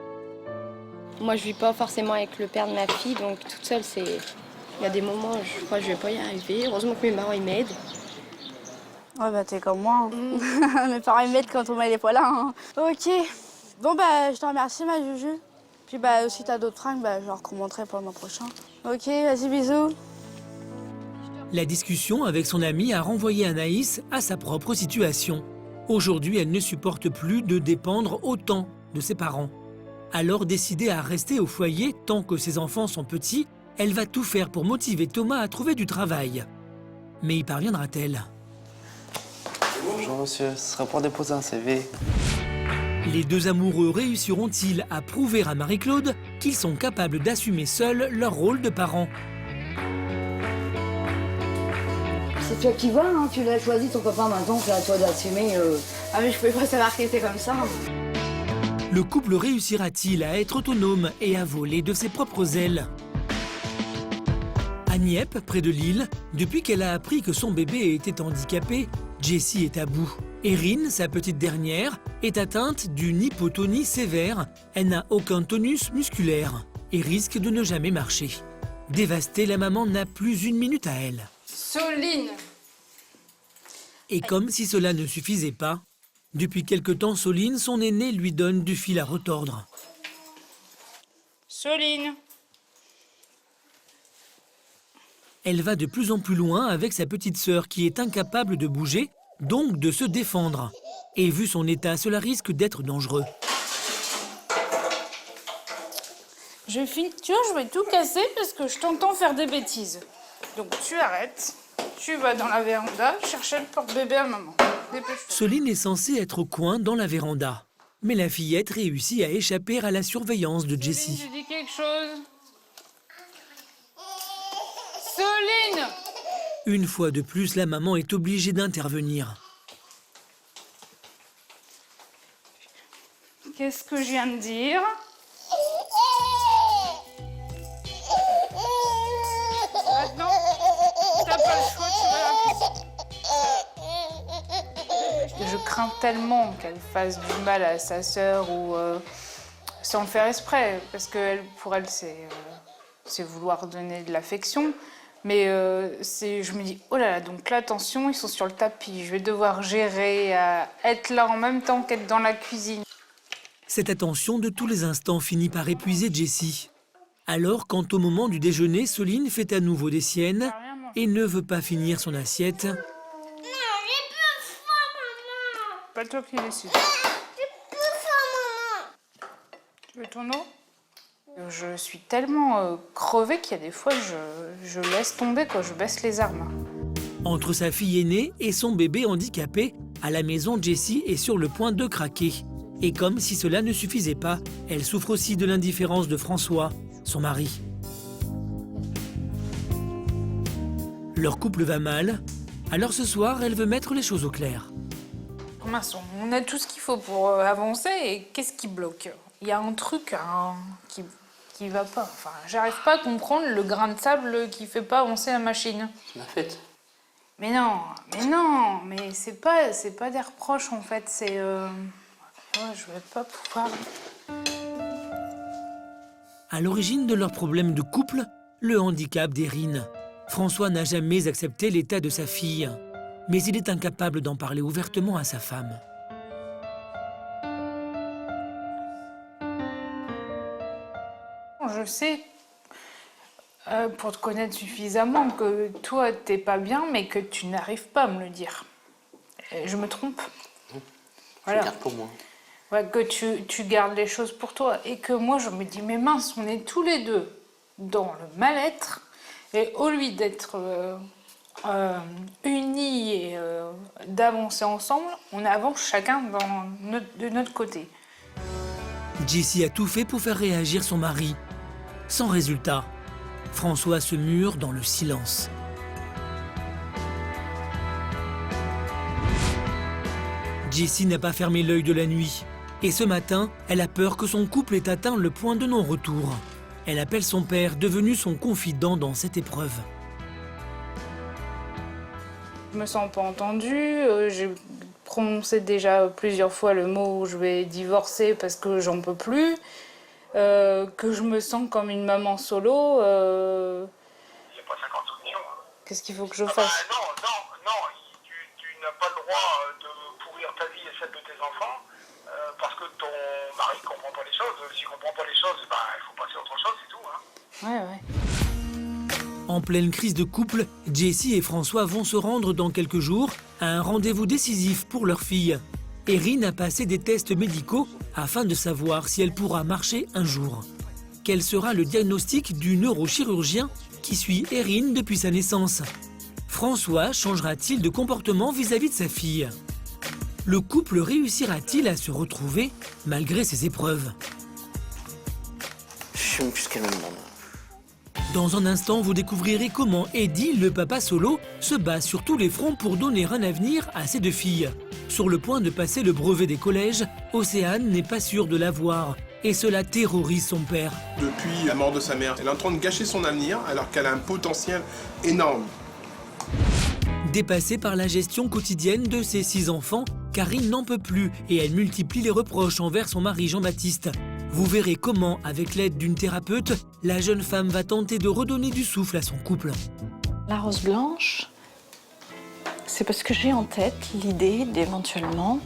Moi, je vis pas forcément avec le père de ma fille, donc toute seule, c'est... Il y a des moments, je crois que je vais pas y arriver. Heureusement que mes parents, ils m'aident. Ouais, bah t'es comme moi. Hein. Mes parents ils m'aident quand on n'est pas là. Hein. Ok. Bon, bah je te remercie, ma Juju. Puis bah, si t'as d'autres fringues, bah, je leur remonterai pour le mois prochain. Ok, vas-y, bisous. La discussion avec son amie a renvoyé Anaïs à sa propre situation. Aujourd'hui, elle ne supporte plus de dépendre autant de ses parents. Alors, décidée à rester au foyer tant que ses enfants sont petits, elle va tout faire pour motiver Thomas à trouver du travail. Mais y parviendra-t-elle? Bonjour monsieur, ce sera pour déposer un CV. Les deux amoureux réussiront-ils à prouver à Marie-Claude qu'ils sont capables d'assumer seuls leur rôle de parents? C'est toi qui vois, hein, tu l'as choisi ton copain, maintenant c'est à toi d'assumer. Ah mais je pouvais pas savoir qu'il était comme ça. Le couple réussira-t-il à être autonome et à voler de ses propres ailes? À Nieppe, près de Lille, depuis qu'elle a appris que son bébé était handicapé, Jessie est à bout. Erin, sa petite dernière, est atteinte d'une hypotonie sévère. Elle n'a aucun tonus musculaire et risque de ne jamais marcher. Dévastée, la maman n'a plus une minute à elle. Soline! Et comme si cela ne suffisait pas, depuis quelque temps, Soline, son aînée, lui donne du fil à retordre. Soline! Elle va de plus en plus loin avec sa petite sœur qui est incapable de bouger, donc de se défendre. Et vu son état, cela risque d'être dangereux. Tu vois, je vais tout casser parce que je t'entends faire des bêtises. Donc tu arrêtes, tu vas dans la véranda chercher le porte-bébé à maman. Dépêche-toi. Soline est censée être au coin dans la véranda. Mais la fillette réussit à échapper à la surveillance de Jessie. Soline, tu dis quelque chose? Soline! Une fois de plus, la maman est obligée d'intervenir. Qu'est-ce que je viens de dire? Maintenant, t'as pas le choix, tu vas à la cuisine. Je crains tellement qu'elle fasse du mal à sa sœur ou sans le faire exprès, parce que pour elle, c'est vouloir donner de l'affection. Mais je me dis, oh là là, donc là, attention, ils sont sur le tapis. Je vais devoir gérer, être là en même temps qu'être dans la cuisine. Cette attention de tous les instants finit par épuiser Jessie. Alors, quand au moment du déjeuner, Soline fait à nouveau des siennes et ne veut pas finir son assiette, Pas toi qui décides. Tu veux ton eau? Je suis tellement crevée qu'il y a des fois, je laisse tomber, quoi. Je baisse les armes. entre sa fille aînée et son bébé handicapé, à la maison, Jessie est sur le point de craquer. Et comme si cela ne suffisait pas, elle souffre aussi de l'indifférence de François, son mari. Leur couple va mal, alors ce soir, elle veut mettre les choses au clair. Mince, on a tout ce qu'il faut pour avancer et qu'est-ce qui bloque? Il y a un truc qui va pas. Enfin, j'arrive pas à comprendre le grain de sable qui fait pas avancer la machine. C'est ma fête. Mais c'est pas des reproches en fait, c'est... je vais pas pouvoir... À l'origine de leur problème de couple, le handicap d'Erin. François n'a jamais accepté l'état de sa fille, mais il est incapable d'en parler ouvertement à sa femme. Je sais, pour te connaître suffisamment, que toi, t'es pas bien, mais que tu n'arrives pas à me le dire. Et je me trompe. Voilà. Je garde pour moi. Ouais, que tu gardes les choses pour toi. Et que moi, je me dis, mais mince, on est tous les deux dans le mal-être. Et au lieu d'être unis et d'avancer ensemble, on avance chacun de notre côté. Jessie a tout fait pour faire réagir son mari. Sans résultat, François se mure dans le silence. Jessie n'a pas fermé l'œil de la nuit. Et ce matin, elle a peur que son couple ait atteint le point de non-retour. Elle appelle son père, devenu son confident dans cette épreuve. Je me sens pas entendue, j'ai prononcé déjà plusieurs fois le mot où je vais divorcer parce que j'en peux plus, que je me sens comme une maman solo. Il n'y a pas 50 solutions. Qu'est-ce qu'il faut que je fasse? Non, tu n'as pas le droit de pourrir ta vie et celle de tes enfants parce que que ton mari ne comprend pas les choses. S'il ne comprend pas les choses, bah, il faut passer à autre chose, c'est tout. Hein. Ouais, ouais. En pleine crise de couple, Jessie et François vont se rendre dans quelques jours à un rendez-vous décisif pour leur fille. Erin a passé des tests médicaux afin de savoir si elle pourra marcher un jour. Quel sera le diagnostic du neurochirurgien qui suit Erin depuis sa naissance? François changera-t-il de comportement vis-à-vis de sa fille? Le couple réussira-t-il à se retrouver malgré ses épreuves? Je sais même plus ce qu'elle me demande. Dans un instant, vous découvrirez comment Eddie, le papa solo, se bat sur tous les fronts pour donner un avenir à ses deux filles. Sur le point de passer le brevet des collèges, Océane n'est pas sûre de l'avoir. Et cela terrorise son père. Depuis la mort de sa mère, elle est en train de gâcher son avenir alors qu'elle a un potentiel énorme. Dépassée par la gestion quotidienne de ses 6 enfants, Karine n'en peut plus et elle multiplie les reproches envers son mari Jean-Baptiste. Vous verrez comment, avec l'aide d'une thérapeute, la jeune femme va tenter de redonner du souffle à son couple. La rose blanche, c'est parce que j'ai en tête l'idée d'éventuellement,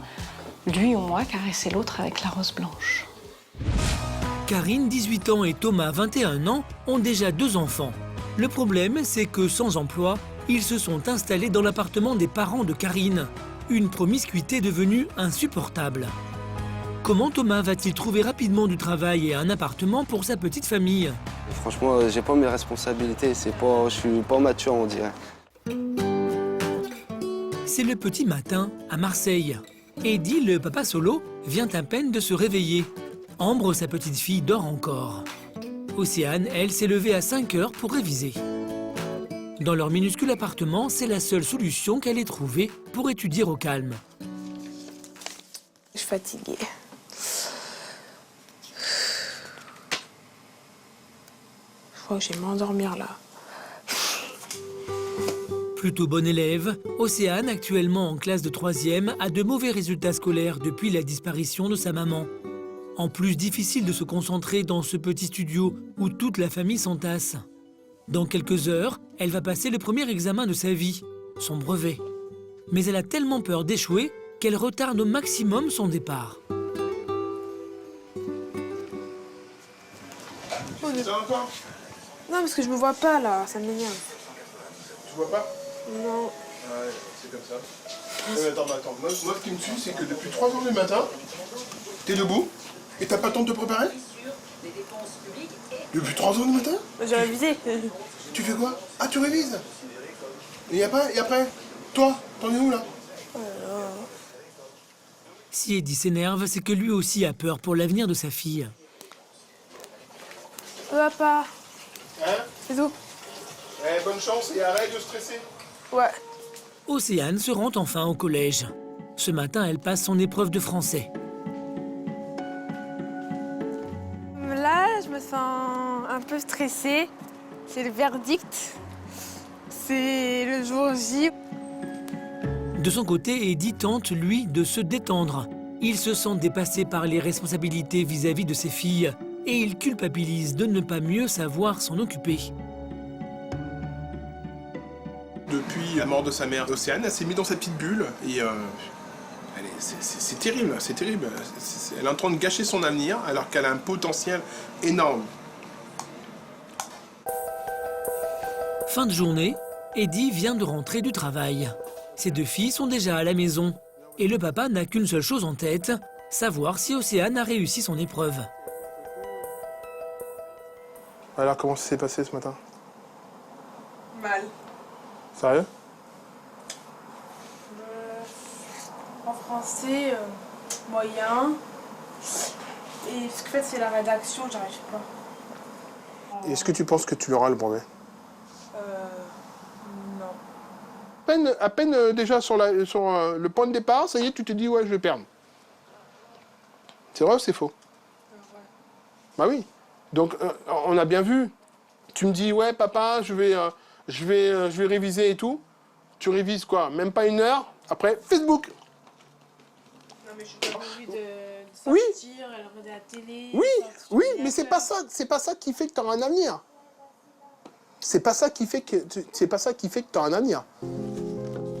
lui ou moi, caresser l'autre avec la rose blanche. Karine, 18 ans, et Thomas, 21 ans, ont déjà 2 enfants. Le problème, c'est que sans emploi, ils se sont installés dans l'appartement des parents de Karine. Une promiscuité devenue insupportable. Comment Thomas va-t-il trouver rapidement du travail et un appartement pour sa petite famille? Franchement, j'ai pas mes responsabilités, je suis pas mature, on dirait. C'est le petit matin à Marseille. Eddie, le papa solo, vient à peine de se réveiller. Ambre, sa petite fille, dort encore. Océane, elle, s'est levée à 5 heures pour réviser. Dans leur minuscule appartement, c'est la seule solution qu'elle ait trouvée pour étudier au calme. Je suis fatiguée. Je crois que je vais m'endormir là. Plutôt bonne élève, Océane, actuellement en classe de 3e, a de mauvais résultats scolaires depuis la disparition de sa maman. En plus, difficile de se concentrer dans ce petit studio où toute la famille s'entasse. Dans quelques heures, elle va passer le premier examen de sa vie, son brevet. Mais elle a tellement peur d'échouer qu'elle retarde au maximum son départ. Ça va encore? Non, parce que je me vois pas là, ça m'énerve. Tu vois pas? Non. Ouais, c'est comme ça. Mais attends. Moi, ce qui me tue, c'est que depuis 3 heures du matin, t'es debout et t'as pas le temps de te préparer? Depuis 3 heures du matin? J'ai révisé. Tu fais quoi? Ah, tu révises? Et après, toi, t'en es où là? Si Eddie s'énerve, c'est que lui aussi a peur pour l'avenir de sa fille. Papa. Hein? C'est tout. Bonne chance et arrête de stresser. Ouais. Océane se rend enfin au collège. Ce matin, elle passe son épreuve de français. Là, je me sens un peu stressée. C'est le verdict. C'est le jour J. De son côté, Eddie tente, lui, de se détendre. Il se sent dépassé par les responsabilités vis-à-vis de ses filles et il culpabilise de ne pas mieux savoir s'en occuper. Depuis la mort de sa mère, Océane, elle s'est mise dans sa petite bulle et c'est terrible, c'est terrible. Elle est en train de gâcher son avenir alors qu'elle a un potentiel énorme. Fin de journée, Eddie vient de rentrer du travail. Ses 2 filles sont déjà à la maison et le papa n'a qu'une seule chose en tête, savoir si Océane a réussi son épreuve. Alors, comment ça s'est passé ce matin? Mal. Sérieux? En français, moyen. Et ce que fait, c'est la rédaction, j'arrive pas. Est-ce que tu penses que tu l'auras le brevet? Non. À peine déjà sur le point de départ, ça y est, tu te dis ouais, je vais perdre. C'est vrai ou c'est faux? Ouais. Bah oui. Donc on a bien vu. Tu me dis ouais papa, je vais réviser et tout. Tu révises quoi? Même pas 1 heure. Après Facebook. Non mais je suis pas obligée de Oui. sortir, elle regarder la télé. Oui, mais c'est pas ça qui fait que tu auras un avenir. C'est pas ça qui fait que tu auras un avenir.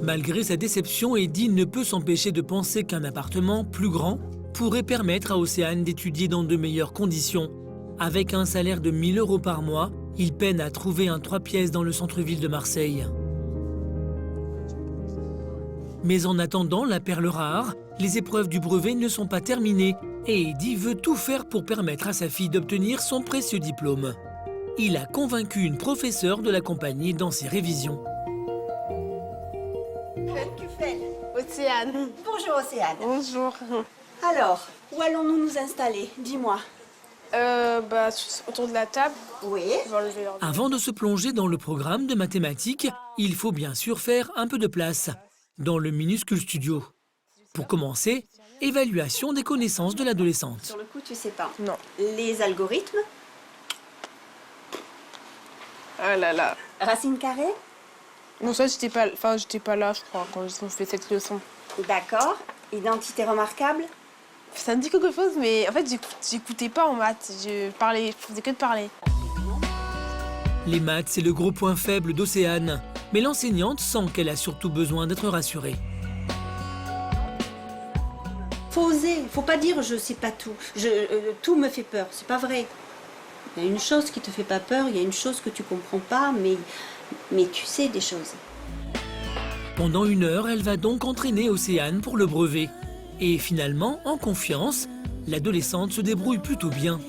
Malgré sa déception, Eddie ne peut s'empêcher de penser qu'un appartement plus grand pourrait permettre à Océane d'étudier dans de meilleures conditions. Avec un salaire de 1 000 € par mois, il peine à trouver un 3 pièces dans le centre-ville de Marseille. Mais en attendant la perle rare, les épreuves du brevet ne sont pas terminées et Eddy veut tout faire pour permettre à sa fille d'obtenir son précieux diplôme. Il a convaincu une professeure de l'accompagner dans ses révisions. Que fais-tu? Océane. Bonjour Océane. Bonjour. Alors, où allons-nous nous installer? Dis-moi. Autour de la table. Oui. Avant de se plonger dans le programme de mathématiques, il faut bien sûr faire un peu de place dans le minuscule studio. Pour commencer, évaluation des connaissances de l'adolescente. Sur le coup, tu sais pas. Non. Les algorithmes. Ah là là. Racine carrée. Non, ça, j'étais pas là, je crois, quand ils ont fait cette leçon. D'accord. Identité remarquable. Ça me dit quelque chose, mais en fait, j'écoutais pas en maths. Je faisais que de parler. Les maths, c'est le gros point faible d'Océane. Mais l'enseignante sent qu'elle a surtout besoin d'être rassurée. Faut oser. Faut pas dire je sais pas tout. Tout me fait peur. C'est pas vrai. Il y a une chose qui te fait pas peur, il y a une chose que tu comprends pas, mais tu sais des choses. Pendant 1 heure, elle va donc entraîner Océane pour le brevet. Et finalement, en confiance, l'adolescente se débrouille plutôt bien.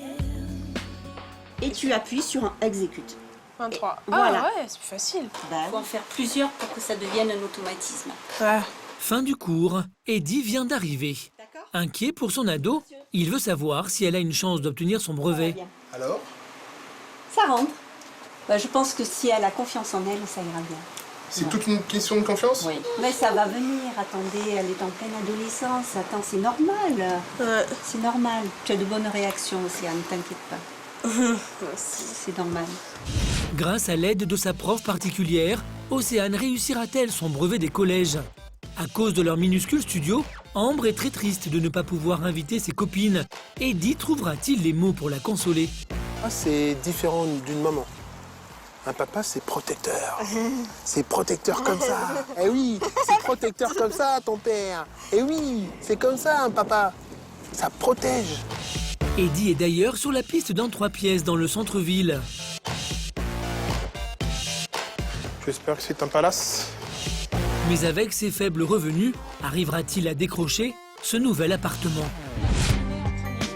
Et tu appuies sur un exécute. 23. Voilà. Ah ouais, c'est plus facile. Il faut en faire plusieurs pour que ça devienne un automatisme. Ouais. Fin du cours, Eddy vient d'arriver. Inquiet pour son ado, il veut savoir si elle a une chance d'obtenir son brevet. Alors? Ça rentre. Je pense que si elle a confiance en elle, ça ira bien. C'est toute une question de confiance? Oui. Mais ça va venir. Attendez, elle est en pleine adolescence. Attends, c'est normal. C'est normal. Tu as de bonnes réactions, Océane, t'inquiète pas. C'est normal. Grâce à l'aide de sa prof particulière, Océane réussira-t-elle son brevet des collèges? À cause de leur minuscule studio, Ambre est très triste de ne pas pouvoir inviter ses copines. Eddy trouvera-t-il les mots pour la consoler? C'est différent d'une maman. Un papa, c'est protecteur. C'est protecteur comme ça. Eh oui, c'est protecteur comme ça, ton père. Eh oui, c'est comme ça, un papa. Ça protège. Eddy est d'ailleurs sur la piste d'un 3 pièces dans le centre-ville. J'espère que c'est un palace. Mais avec ses faibles revenus, arrivera-t-il à décrocher ce nouvel appartement?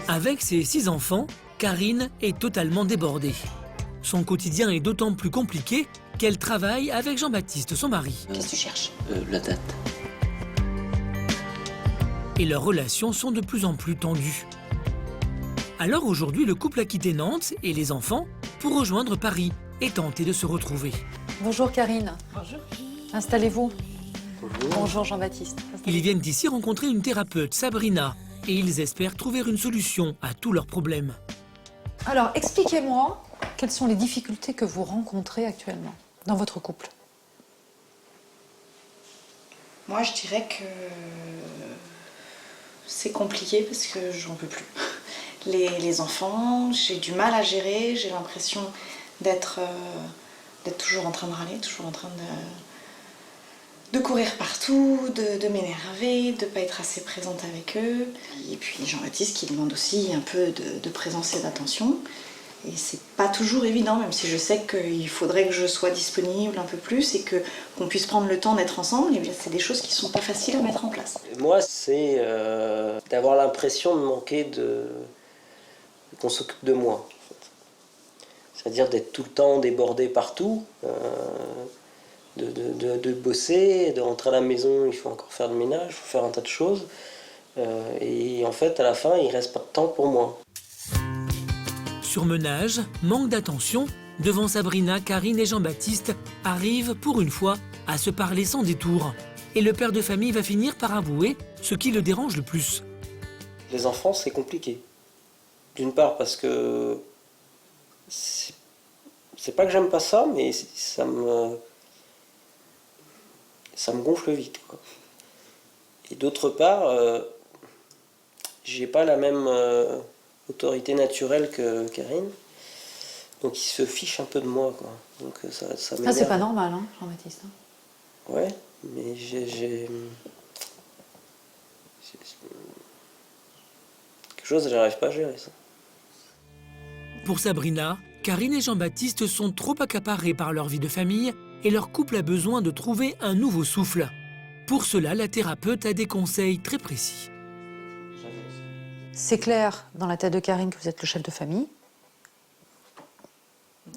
Avec ses 6 enfants, Karine est totalement débordée. Son quotidien est d'autant plus compliqué qu'elle travaille avec Jean-Baptiste, son mari. Qu'est-ce que tu cherches? La date. Et leurs relations sont de plus en plus tendues. Alors aujourd'hui, le couple a quitté Nantes et les enfants pour rejoindre Paris et tenter de se retrouver. Bonjour Karine. Bonjour. Installez-vous. Bonjour Jean-Baptiste. Ils viennent ici rencontrer une thérapeute, Sabrina, et ils espèrent trouver une solution à tous leurs problèmes. Alors, expliquez-moi quelles sont les difficultés que vous rencontrez actuellement dans votre couple. Moi, je dirais que c'est compliqué parce que j'en peux plus. Les enfants, j'ai du mal à gérer, j'ai l'impression d'être toujours en train de râler, toujours en train de courir partout, de m'énerver, de ne pas être assez présente avec eux. Et puis Jean-Baptiste qui demande aussi un peu de présence et d'attention. Et c'est pas toujours évident, même si je sais qu'il faudrait que je sois disponible un peu plus et qu'on puisse prendre le temps d'être ensemble, et bien c'est des choses qui sont pas faciles à mettre en place. Moi, c'est d'avoir l'impression de manquer qu'on s'occupe de moi. En fait. C'est-à-dire d'être tout le temps débordé partout, de bosser, de rentrer à la maison, il faut encore faire le ménage, il faut faire un tas de choses. Et en fait, à la fin, il ne reste pas de temps pour moi. Surmenage, manque d'attention, devant Sabrina, Karine et Jean-Baptiste arrivent pour une fois à se parler sans détour. Et le père de famille va finir par avouer ce qui le dérange le plus. Les enfants, c'est compliqué. D'une part parce que c'est pas que j'aime pas ça, mais ça me gonfle vite, quoi. Et d'autre part, j'ai pas la même autorité naturelle que Karine, donc il se fiche un peu de moi, quoi. Donc ça m'énerve. Ça, c'est pas normal, hein, Jean-Baptiste. Ouais, mais quelque chose, j'arrive pas à gérer ça. Pour Sabrina, Karine et Jean-Baptiste sont trop accaparés par leur vie de famille et leur couple a besoin de trouver un nouveau souffle. Pour cela, la thérapeute a des conseils très précis. C'est clair dans la tête de Karine que vous êtes le chef de famille.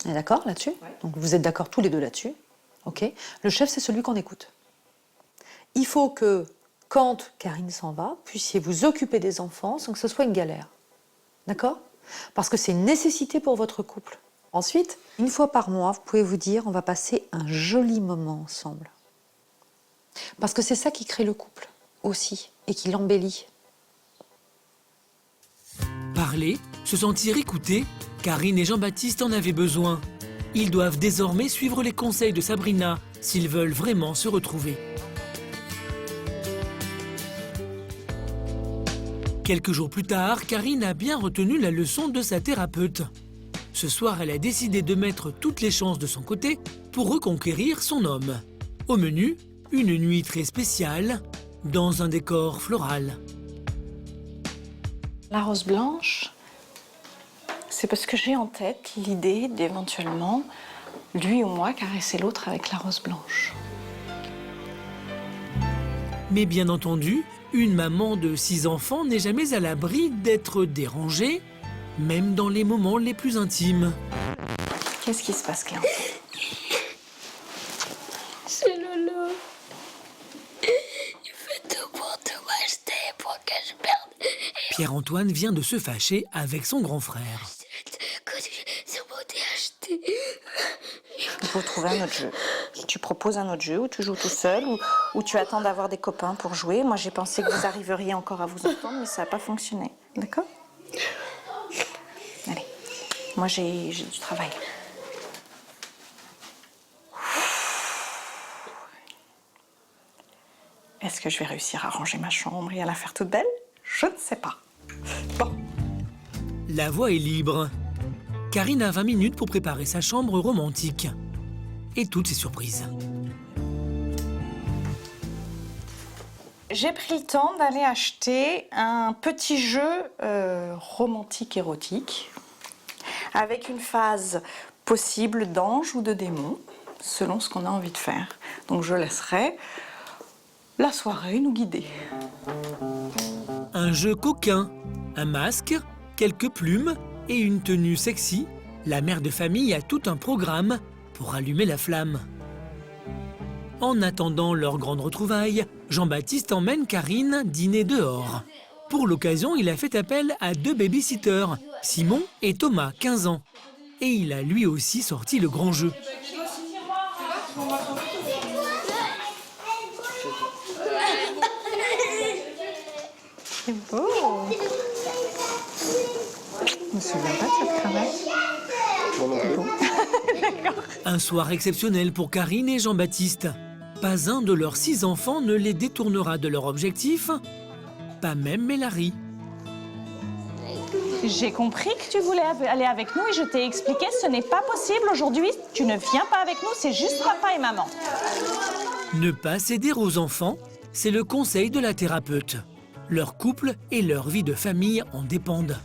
On est d'accord là-dessus? Donc vous êtes d'accord tous les deux là-dessus. Ok. Le chef, c'est celui qu'on écoute. Il faut que, quand Karine s'en va, puissiez vous occuper des enfants sans que ce soit une galère. D'accord? Parce que c'est une nécessité pour votre couple. Ensuite, une fois par mois, vous pouvez vous dire on va passer un joli moment ensemble. Parce que c'est ça qui crée le couple aussi et qui l'embellit. Parler, se sentir écouté, Karine et Jean-Baptiste en avaient besoin. Ils doivent désormais suivre les conseils de Sabrina s'ils veulent vraiment se retrouver. Quelques jours plus tard, Karine a bien retenu la leçon de sa thérapeute. Ce soir, elle a décidé de mettre toutes les chances de son côté pour reconquérir son homme. Au menu, une nuit très spéciale, dans un décor floral. La rose blanche, c'est parce que j'ai en tête l'idée d'éventuellement, lui ou moi, caresser l'autre avec la rose blanche. Mais bien entendu, une maman de 6 enfants n'est jamais à l'abri d'être dérangée, même dans les moments les plus intimes. Qu'est-ce qui se passe, Claire? C'est Lolo. Il fait tout pour te m'acheter pour que je perde. Pierre-Antoine vient de se fâcher avec son grand frère. C'est bon, t'es acheté. Il faut trouver un autre jeu. Tu proposes un autre jeu où tu joues tout seul ou tu attends d'avoir des copains pour jouer. Moi, j'ai pensé que vous arriveriez encore à vous entendre, mais ça n'a pas fonctionné. D'accord? Allez, moi, j'ai du travail. Est-ce que je vais réussir à ranger ma chambre et à la faire toute belle? Je ne sais pas. Bon. La voie est libre. Karine a 20 minutes pour préparer sa chambre romantique. Et toutes ses surprises. J'ai pris le temps d'aller acheter un petit jeu romantique érotique avec une phase possible d'ange ou de démon, selon ce qu'on a envie de faire. Donc je laisserai la soirée nous guider. Un jeu coquin, un masque, quelques plumes et une tenue sexy. La mère de famille a tout un programme pour allumer la flamme. En attendant leur grande retrouvaille, Jean-Baptiste emmène Karine dîner dehors. Pour l'occasion, il a fait appel à 2 babysitters, Simon et Thomas, 15 ans. Et il a lui aussi sorti le grand jeu. C'est beau. Je me souviens pas de cette cravache. Un soir exceptionnel pour Karine et Jean-Baptiste. Pas un de leurs 6 enfants ne les détournera de leur objectif, pas même Mélanie. J'ai compris que tu voulais aller avec nous et je t'ai expliqué ce n'est pas possible aujourd'hui. Tu ne viens pas avec nous, c'est juste papa et maman. Ne pas céder aux enfants, c'est le conseil de la thérapeute. Leur couple et leur vie de famille en dépendent.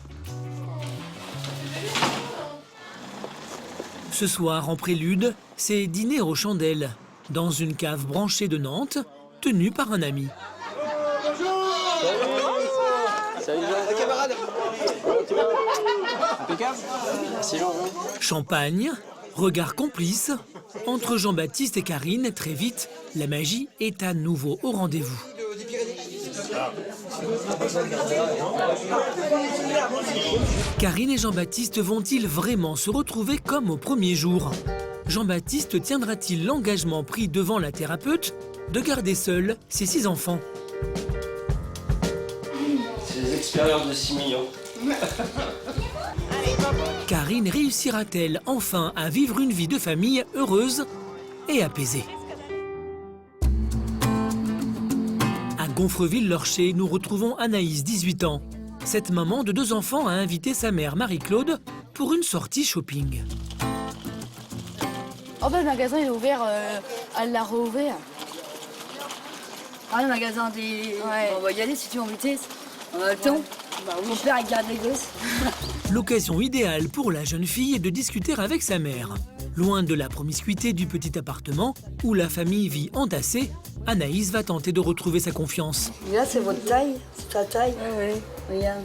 Ce soir, en prélude, c'est dîner aux chandelles, dans une cave branchée de Nantes, tenue par un ami. Salut Jean. Camarade. Impeccable. Merci Jean. Champagne, regard complice. Entre Jean-Baptiste et Karine, très vite, la magie est à nouveau au rendez-vous. Karine et Jean-Baptiste vont-ils vraiment se retrouver comme au premier jour? Jean-Baptiste tiendra-t-il l'engagement pris devant la thérapeute de garder seuls ses 6 enfants? C'est des expériences de 6 millions. Karine réussira-t-elle enfin à vivre une vie de famille heureuse et apaisée? À Gonfreville-Lorcher, nous retrouvons Anaïs, 18 ans. Cette maman de 2 enfants a invité sa mère Marie-Claude pour une sortie shopping. Oh bah le magasin il est ouvert, elle l'a rouvert. Ah, le magasin des... Ouais. On va y aller si tu es en vitesse. On a le temps. Mon père, il garde les gosses. L'occasion idéale pour la jeune fille est de discuter avec sa mère. Loin de la promiscuité du petit appartement où la famille vit entassée, Anaïs va tenter de retrouver sa confiance. Là, c'est votre taille, c'est ta taille. Oui, regarde.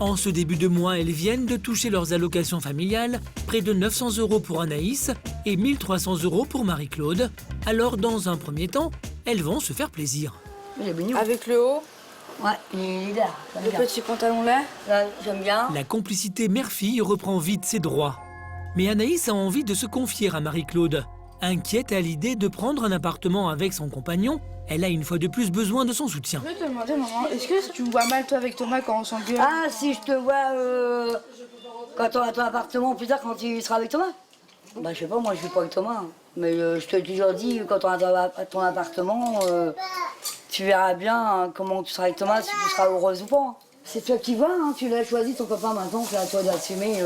En ce début de mois, elles viennent de toucher leurs allocations familiales, près de 900 € pour Anaïs et 1300 € pour Marie-Claude. Alors, dans un premier temps, elles vont se faire plaisir. Il est mignon. Avec le haut? Ouais, il est leader. Le petit pantalon là? Là, j'aime bien. La complicité mère-fille reprend vite ses droits. Mais Anaïs a envie de se confier à Marie-Claude. Inquiète à l'idée de prendre un appartement avec son compagnon, elle a une fois de plus besoin de son soutien. Je peux te demander, maman, est-ce que tu me vois mal, toi, avec Thomas, quand on s'engueule? Ah, si je te vois quand on a ton appartement, plus tard, quand tu seras avec Thomas. Bah, je sais pas, moi, je vis pas avec Thomas. Mais je te l'ai toujours dit, quand on a ton appartement, tu verras bien comment tu seras avec Thomas, si tu seras heureuse ou pas. C'est toi qui vois, hein, tu l'as choisi, ton copain, maintenant, c'est à toi d'assumer.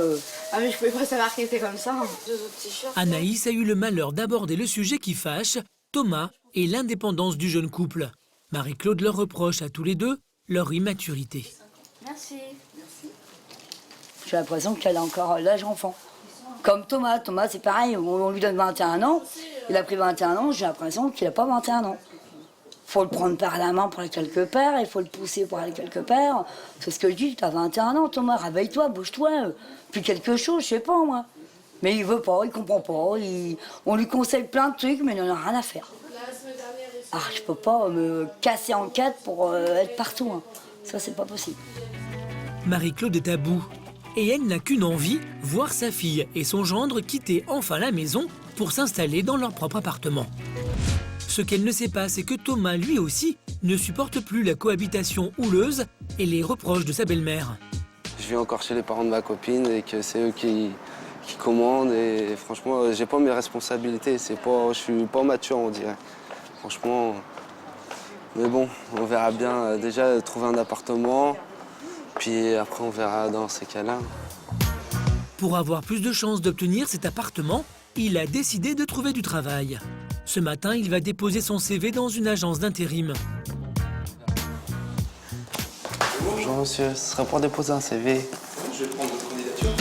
Ah, mais je pouvais pas savoir qu'il était comme ça. Hein. Deux autres t-shirts. Anaïs a eu le malheur d'aborder le sujet qui fâche, Thomas et l'indépendance du jeune couple. Marie-Claude leur reproche à tous les deux leur immaturité. Merci. J'ai l'impression qu'elle a encore l'âge enfant. Comme Thomas. Thomas, c'est pareil, on lui donne 21 ans. Il a pris 21 ans, j'ai l'impression qu'il n'a pas 21 ans. Il faut le prendre par la main pour aller quelque part, il faut le pousser pour aller quelque part. C'est ce que je dis, tu as 21 ans, Thomas, réveille-toi, bouge-toi, puis quelque chose, je sais pas moi. Mais il veut pas, il comprend pas, on lui conseille plein de trucs, mais il n'en a rien à faire. Ah, je peux pas me casser en quatre pour être partout, hein. Ça, c'est pas possible. Marie-Claude est à bout. Et elle n'a qu'une envie, voir sa fille et son gendre quitter enfin la maison pour s'installer dans leur propre appartement. Ce qu'elle ne sait pas, c'est que Thomas, lui aussi, ne supporte plus la cohabitation houleuse et les reproches de sa belle-mère. Je vis encore chez les parents de ma copine et que c'est eux qui commandent. Et franchement, j'ai pas mes responsabilités. Je suis pas mature, on dirait. Franchement. Mais bon, on verra bien. Déjà, trouver un appartement. Puis après, on verra dans ces cas-là. Pour avoir plus de chances d'obtenir cet appartement, il a décidé de trouver du travail. Ce matin, il va déposer son CV dans une agence d'intérim. Bonjour monsieur, ce serait pour déposer un CV. Je vais prendre votre candidature.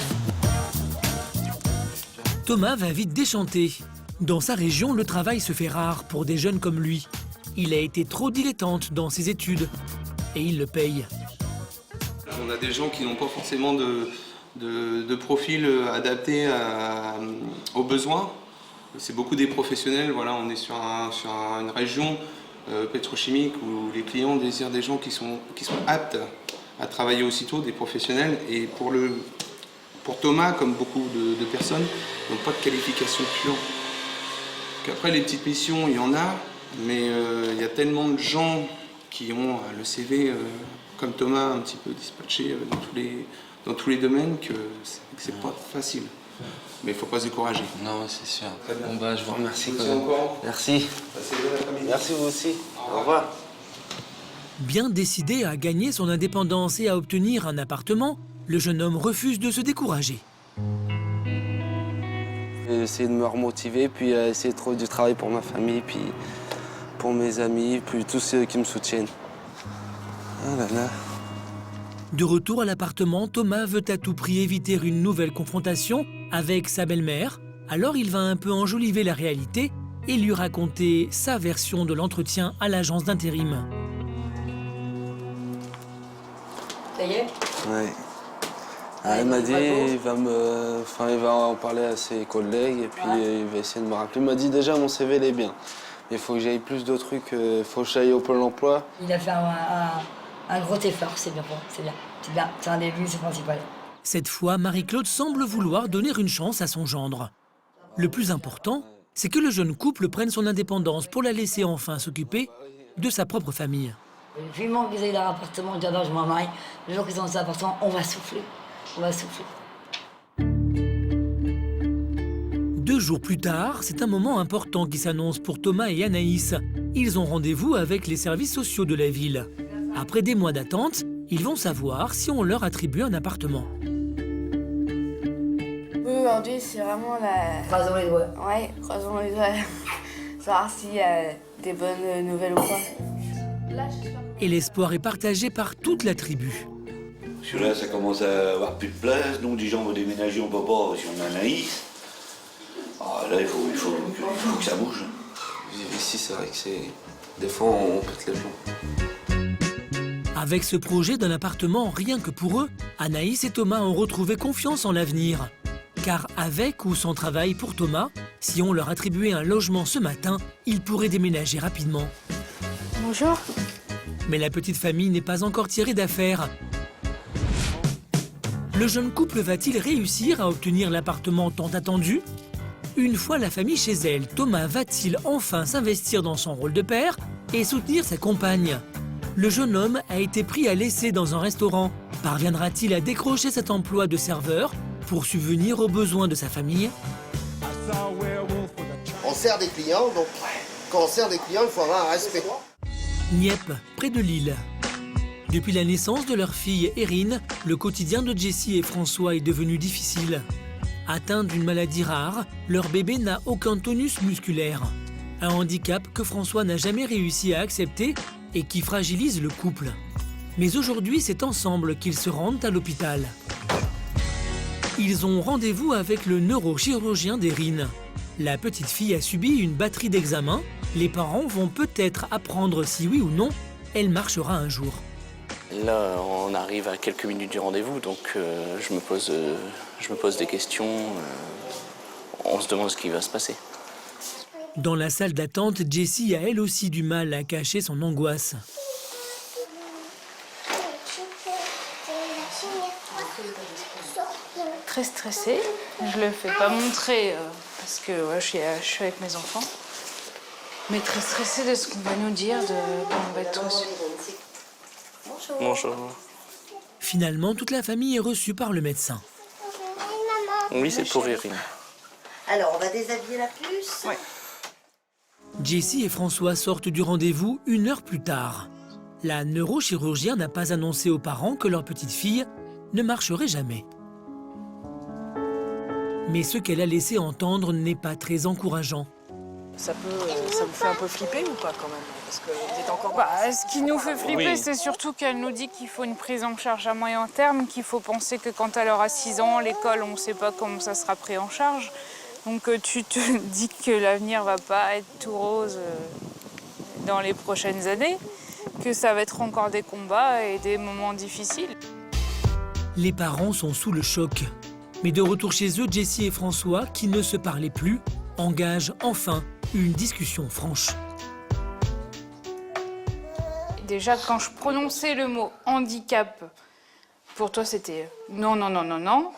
Thomas va vite déchanter. Dans sa région, le travail se fait rare pour des jeunes comme lui. Il a été trop dilettante dans ses études. Et il le paye. On a des gens qui n'ont pas forcément de profil adapté aux besoins. C'est beaucoup des professionnels. Voilà, on est sur une région pétrochimique où les clients désirent des gens qui sont aptes à travailler aussitôt, des professionnels. Et pour Thomas, comme beaucoup de personnes, n'ont pas de qualification pure. Après, les petites missions, il y en a, mais il y a tellement de gens qui ont le CV comme Thomas, un petit peu dispatché dans tous les domaines, que c'est pas facile. Mais il ne faut pas se décourager. Non, c'est sûr. Bon bah, je vous remercie. Merci. Merci vous aussi. Au revoir. Bien décidé à gagner son indépendance et à obtenir un appartement, le jeune homme refuse de se décourager. J'ai essayé de me remotiver, puis essayer de trouver du travail pour ma famille, puis pour mes amis, puis tous ceux qui me soutiennent. Ah là là. De retour à l'appartement, Thomas veut à tout prix éviter une nouvelle confrontation avec sa belle-mère. Alors il va un peu enjoliver la réalité et lui raconter sa version de l'entretien à l'agence d'intérim. Ça y est? Ouais. Elle m'a dit il va en parler à ses collègues et puis il va essayer de me rappeler. Il m'a dit déjà mon CV il est bien. Mais il faut que j'aille plus de trucs, il faut que j'aille au Pôle emploi. Il a fait un gros effort, c'est bien, c'est bien. C'est bien, c'est un début, c'est principal. Cette fois, Marie-Claude semble vouloir donner une chance à son gendre. Le plus important, c'est que le jeune couple prenne son indépendance pour la laisser enfin s'occuper de sa propre famille. Vivement qu'ils aient leur appartement, d'abord je m'en marie. Le jour qu'ils ont cet appartement, on va souffler. On va souffler. 2 jours plus tard, c'est un moment important qui s'annonce pour Thomas et Anaïs. Ils ont rendez-vous avec les services sociaux de la ville. Après des mois d'attente, ils vont savoir si on leur attribue un appartement. Aujourd'hui, c'est vraiment la... Croisons les doigts. Ouais, croisons les doigts. Savoir s'il y a des bonnes nouvelles ou pas. Et l'espoir est partagé par toute la tribu. Je Parce que là, ça commence à avoir plus de place, donc des gens vont déménager, on peut pas, si on a Anaïs. Ah, là, il faut que ça bouge. Ici, c'est vrai que c'est... Des fois, on pète les plombs. Avec ce projet d'un appartement rien que pour eux, Anaïs et Thomas ont retrouvé confiance en l'avenir. Car avec ou sans travail pour Thomas, si on leur attribuait un logement ce matin, ils pourraient déménager rapidement. Bonjour. Mais la petite famille n'est pas encore tirée d'affaire. Le jeune couple va-t-il réussir à obtenir l'appartement tant attendu? Une fois la famille chez elle, Thomas va-t-il enfin s'investir dans son rôle de père et soutenir sa compagne? Le jeune homme a été pris à l'essai dans un restaurant. Parviendra-t-il à décrocher cet emploi de serveur pour subvenir aux besoins de sa famille? On sert des clients, donc quand on sert des clients, il faut avoir un respect. Nieppe, près de Lille. Depuis la naissance de leur fille Erin, le quotidien de Jessie et François est devenu difficile. Atteint d'une maladie rare, leur bébé n'a aucun tonus musculaire. Un handicap que François n'a jamais réussi à accepter et qui fragilise le couple. Mais aujourd'hui, c'est ensemble qu'ils se rendent à l'hôpital. Ils ont rendez-vous avec le neurochirurgien d'Erin. La petite fille a subi une batterie d'examens. Les parents vont peut-être apprendre si oui ou non, elle marchera un jour. Là, on arrive à quelques minutes du rendez-vous, donc je me pose des questions. On se demande ce qui va se passer. Dans la salle d'attente, Jessie a elle aussi du mal à cacher son angoisse. Très stressée. Je le fais pas montrer parce que ouais, je suis avec mes enfants. Mais très stressée de ce qu'on va nous dire, on va être reçus. Bonjour. Finalement, toute la famille est reçue par le médecin. Oui, c'est pour Erin. Alors, on va déshabiller la puce. Ouais. Jessie et François sortent du rendez-vous 1 heure plus tard. La neurochirurgien n'a pas annoncé aux parents que leur petite fille ne marcherait jamais. Mais ce qu'elle a laissé entendre n'est pas très encourageant. Ça vous fait un peu flipper ou pas quand même? Parce que vous êtes encore... Ce qui nous fait flipper, Oui. c'est surtout qu'elle nous dit qu'il faut une prise en charge à moyen terme, qu'il faut penser que quand elle aura 6 ans, l'école, on ne sait pas comment ça sera pris en charge. Donc tu te dis que l'avenir va pas être tout rose dans les prochaines années, que ça va être encore des combats et des moments difficiles. Les parents sont sous le choc. Mais de retour chez eux, Jessie et François, qui ne se parlaient plus, engagent enfin une discussion franche. Déjà, quand je prononçais le mot handicap, pour toi, c'était non, non, non, non, non.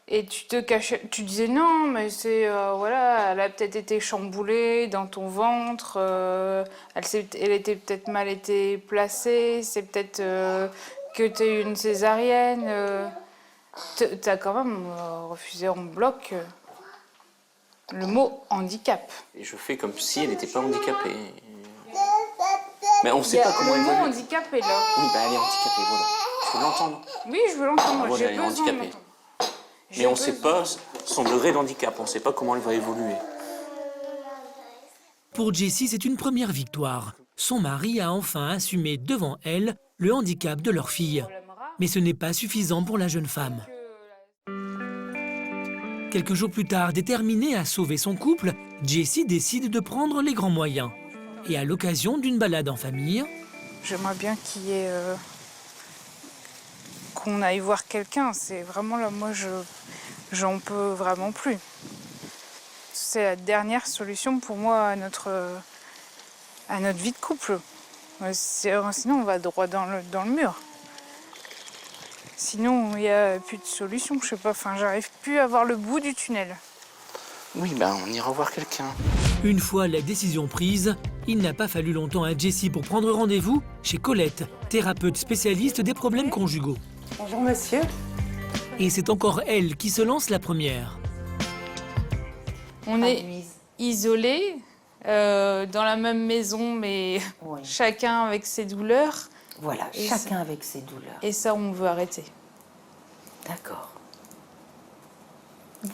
Et tu te cachais, tu disais non, mais c'est, voilà, elle a peut-être été chamboulée dans ton ventre, elle était peut-être mal été placée, c'est peut-être que tu as eu une césarienne. T'as quand même refusé en bloc le mot handicap. Et je fais comme si elle n'était pas handicapée. Mais on ne sait pas comment elle le mot va. handicap est là. Oui, elle est handicapée, voilà. Je veux l'entendre. Oui, je veux l'entendre. Voilà, elle est handicapée. Mais on ne sait pas son degré d'handicap, on ne sait pas comment elle va évoluer. Pour Jessie, c'est une première victoire. Son mari a enfin assumé devant elle le handicap de leur fille. Mais ce n'est pas suffisant pour la jeune femme. Quelques jours plus tard, déterminée à sauver son couple, Jessie décide de prendre les grands moyens. Et à l'occasion d'une balade en famille... J'aimerais bien qu'il y ait... qu'on aille voir quelqu'un. C'est vraiment là, moi, j'en peux vraiment plus. C'est la dernière solution pour moi à notre vie de couple. Sinon, on va droit dans le mur. Sinon, il n'y a plus de solution. Je sais pas, j'arrive plus à voir le bout du tunnel. Oui, on ira voir quelqu'un. Une fois la décision prise, il n'a pas fallu longtemps à Jessie pour prendre rendez-vous chez Colette, thérapeute spécialiste des problèmes conjugaux. Bonjour monsieur. Et c'est encore elle qui se lance la première. On est isolés, dans la même maison, mais chacun avec ses douleurs. Voilà, Et chacun avec ses douleurs. Et ça, on veut arrêter. D'accord.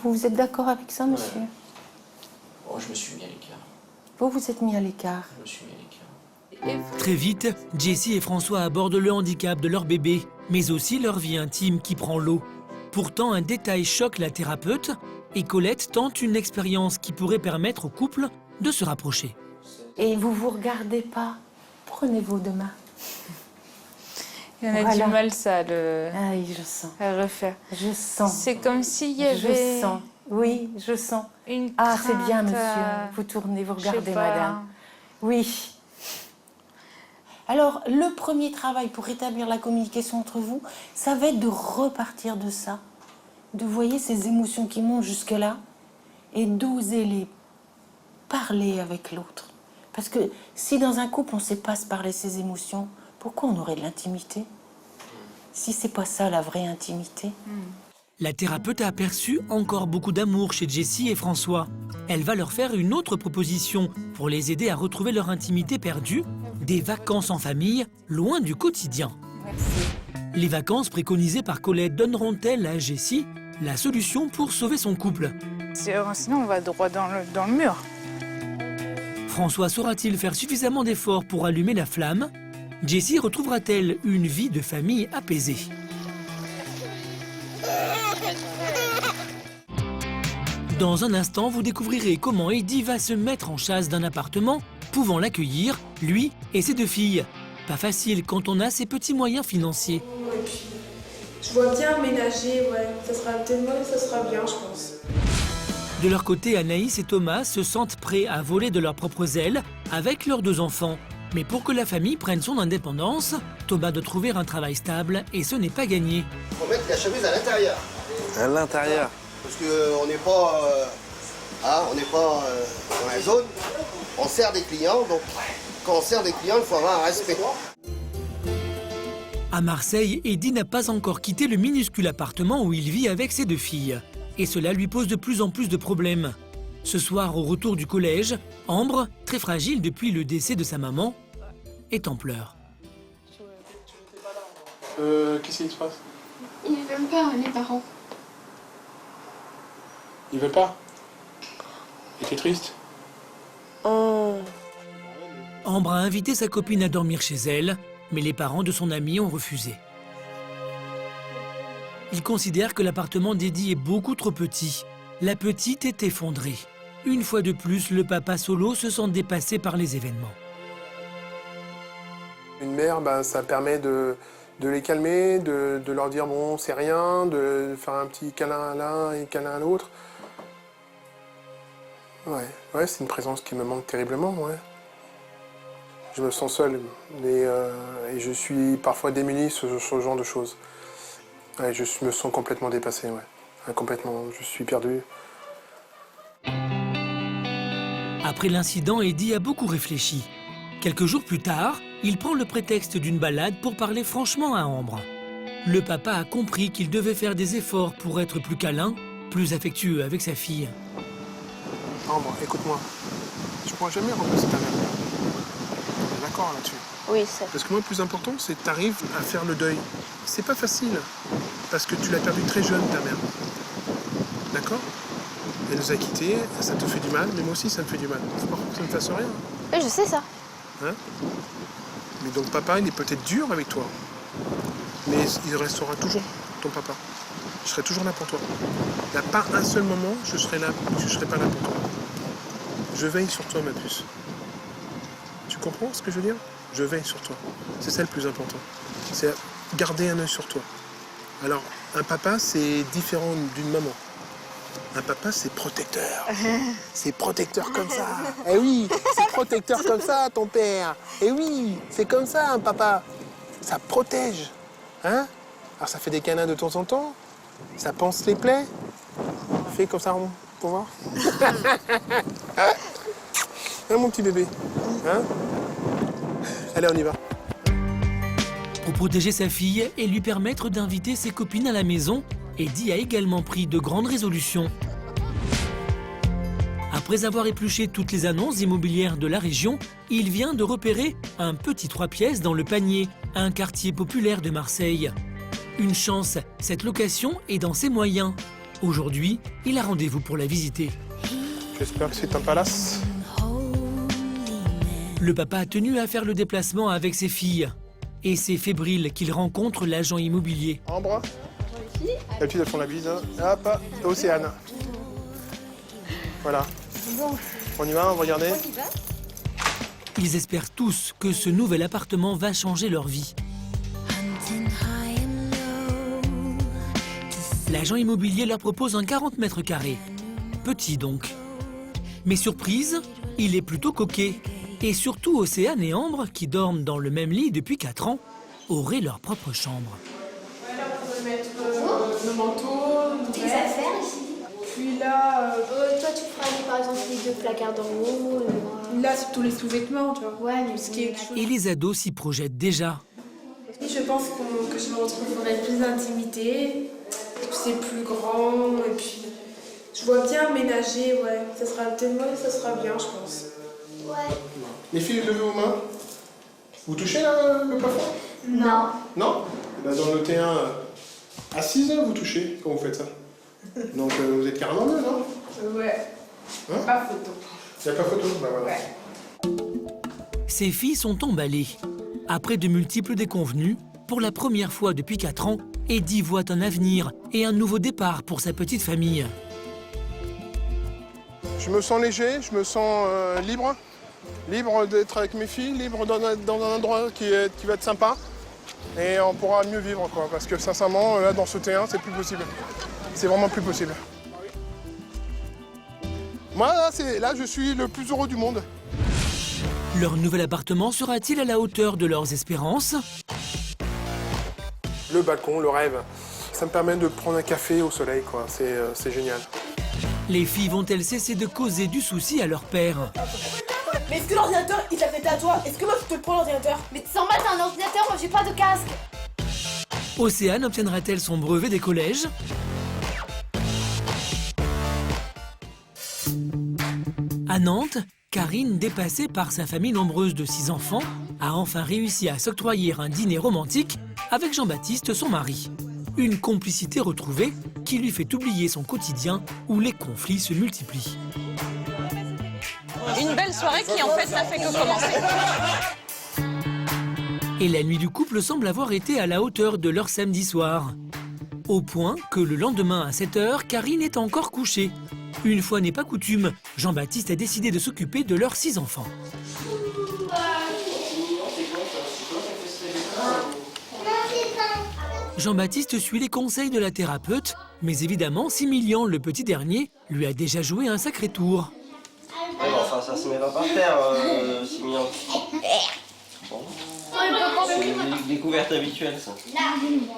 Vous êtes d'accord avec ça, monsieur? Oh, je me suis mis à l'écart. Vous êtes mis à l'écart? Je me suis mis à l'écart. Très vite, Jessie et François abordent le handicap de leur bébé mais aussi leur vie intime qui prend l'eau. Pourtant, un détail choque la thérapeute et Colette tente une expérience qui pourrait permettre au couple de se rapprocher. Et vous vous regardez pas. Prenez vos deux mains. Il y en a du mal, ça, Ah oui, je sens. à refaire. Je sens. C'est comme s'il y avait... Je sens. Oui, je sens. Une Ah, c'est bien, crainte, monsieur. Vous tournez, vous je sais regardez, pas. madame. Oui. Alors, le premier travail pour rétablir la communication entre vous, ça va être de repartir de ça. De voyer ces émotions qui montent jusque-là et d'oser les parler avec l'autre. Parce que si dans un couple, on ne sait pas se parler ses émotions, pourquoi on aurait de l'intimité? Si c'est pas ça, la vraie intimité. La thérapeute a aperçu encore beaucoup d'amour chez Jessie et François. Elle va leur faire une autre proposition pour les aider à retrouver leur intimité perdue, des vacances en famille, loin du quotidien. Les vacances préconisées par Colette donneront-elles à Jessie la solution pour sauver son couple? Sinon, on va droit dans le mur. François saura-t-il faire suffisamment d'efforts pour allumer la flamme? Jessie retrouvera-t-elle une vie de famille apaisée? Dans un instant, vous découvrirez comment Eddie va se mettre en chasse d'un appartement pouvant l'accueillir, lui et ses deux filles. Pas facile quand on a ses petits moyens financiers. Et puis, je vois bien ménager, ouais. Ça sera peut-être moi, ça sera bien, je pense. De leur côté, Anaïs et Thomas se sentent prêts à voler de leurs propres ailes avec leurs deux enfants. Mais pour que la famille prenne son indépendance, Thomas doit trouver un travail stable et ce n'est pas gagné. Il faut mettre la chemise à l'intérieur. À l'intérieur. Parce qu'on n'est pas, dans la zone. On sert des clients, donc quand on sert des clients, il faut avoir un respect. À Marseille, Eddie n'a pas encore quitté le minuscule appartement où il vit avec ses deux filles. Et cela lui pose de plus en plus de problèmes. Ce soir, au retour du collège, Ambre, très fragile depuis le décès de sa maman, est en pleurs. Qu'est-ce qui se passe? Ils n'aiment pas, les parents. Ils veulent pas? Et t'es triste? Ambre a invité sa copine à dormir chez elle, mais les parents de son amie ont refusé. Ils considèrent que l'appartement d'Eddie est beaucoup trop petit. La petite est effondrée. Une fois de plus, le papa solo se sent dépassé par les événements. Une mère, ça permet de les calmer, de leur dire bon, c'est rien, de faire un petit câlin à l'un et câlin à l'autre. Ouais, c'est une présence qui me manque terriblement, ouais. Je me sens seul et je suis parfois démuni sur ce genre de choses. Ouais, je me sens complètement dépassé, ouais. Complètement, je suis perdu. Après l'incident, Eddie a beaucoup réfléchi. Quelques jours plus tard, il prend le prétexte d'une balade pour parler franchement à Ambre. Le papa a compris qu'il devait faire des efforts pour être plus câlin, plus affectueux avec sa fille. Ambre, écoute-moi. Je ne pourras jamais remplacer ta mère. On est d'accord là-dessus? Oui, c'est. Parce que moi, le plus important, c'est que tu arrives à faire le deuil. C'est pas facile, parce que tu l'as perdue très jeune, ta mère. D'accord? Elle nous a quittés, ça te fait du mal, mais moi aussi, ça me fait du mal. Faut pas que ça ne fasse rien. Oui, je sais ça. Hein? Mais donc, papa, il est peut-être dur avec toi, mais il restera toujours ton papa. Je serai toujours là pour toi. Il n'y a pas un seul moment où je ne serai pas là pour toi. Je veille sur toi, ma puce. Tu comprends ce que je veux dire? Je veille sur toi. C'est ça le plus important. C'est garder un œil sur toi. Alors, un papa, c'est différent d'une maman. Un papa, c'est protecteur. C'est protecteur comme ça. Eh oui, c'est protecteur comme ça, ton père. Eh oui, c'est comme ça, un papa. Ça protège. Hein? Alors, ça fait des câlins de temps en temps. Ça panse les plaies. Fais comme ça, pour voir. Hein, mon petit bébé? Hein? Allez, on y va. Pour protéger sa fille et lui permettre d'inviter ses copines à la maison, Eddie a également pris de grandes résolutions. Après avoir épluché toutes les annonces immobilières de la région, il vient de repérer un petit 3 pièces dans le Panier, un quartier populaire de Marseille. Une chance, cette location est dans ses moyens. Aujourd'hui, il a rendez-vous pour la visiter. J'espère que c'est un palace. Le papa a tenu à faire le déplacement avec ses filles. Et c'est fébrile qu'il rencontre l'agent immobilier. Ambre. La petite, elles font la bise. Hop, Océane. Voilà. On y va, on va regarder. Ils espèrent tous que ce nouvel appartement va changer leur vie. L'agent immobilier leur propose un 40 mètres carrés. Petit donc. Mais surprise, il est plutôt coquet. Et surtout Océane et Ambre, qui dorment dans le même lit depuis 4 ans, auraient leur propre chambre. Là, on peut mettre nos manteaux, Tes affaires ici. Puis là, toi, tu feras par exemple les 2 placards d'en haut. là, c'est tous les sous-vêtements, tu vois. Ouais, mais ce qui est quelque chose. Et les ados s'y projettent déjà. Je pense que je me retrouverai plus d'intimité, que c'est plus grand, et puis je vois bien ménager, ouais. Ça sera peut-être moi, ça sera bien, je pense. Ouais. Les filles, levez vos mains. Vous touchez le plafond? Non. Non? Bah, dans le T1, assise, vous touchez quand vous faites ça. Donc vous êtes carrément mieux, non? Ouais. Hein? Pas photo. Il n'y a pas photo? Bah voilà. Ouais. Ces filles sont emballées. Après de multiples déconvenues, pour la première fois depuis 4 ans, Eddie voit un avenir et un nouveau départ pour sa petite famille. Je me sens léger, je me sens libre. Libre d'être avec mes filles, libre dans un endroit qui va être sympa. Et on pourra mieux vivre, quoi. Parce que sincèrement, là, dans ce T1, c'est plus possible. C'est vraiment plus possible. Moi, là, je suis le plus heureux du monde. Leur nouvel appartement sera-t-il à la hauteur de leurs espérances? Le balcon, le rêve. Ça me permet de prendre un café au soleil, quoi. C'est génial. Les filles vont-elles cesser de causer du souci à leur père? Mais est-ce que l'ordinateur, il t'a fait à toi? Est-ce que moi, je te le prends l'ordinateur? Mais tu s'en bats, t'as un ordinateur, moi, j'ai pas de casque. Océane obtiendra-t-elle son brevet des collèges? À Nantes, Karine, dépassée par sa famille nombreuse de 6 enfants, a enfin réussi à s'octroyer un dîner romantique avec Jean-Baptiste, son mari. Une complicité retrouvée qui lui fait oublier son quotidien où les conflits se multiplient. Une belle soirée qui en fait n'a fait que commencer. Et la nuit du couple semble avoir été à la hauteur de leur samedi soir. Au point que le lendemain à 7 h, Karine est encore couchée. Une fois n'est pas coutume, Jean-Baptiste a décidé de s'occuper de leurs 6 enfants. Jean-Baptiste suit les conseils de la thérapeute, mais évidemment, Similian, le petit dernier, lui a déjà joué un sacré tour. Ouais, bon, enfin, ça se met pas par terre, Similian. Bon. C'est une découverte habituelle, ça.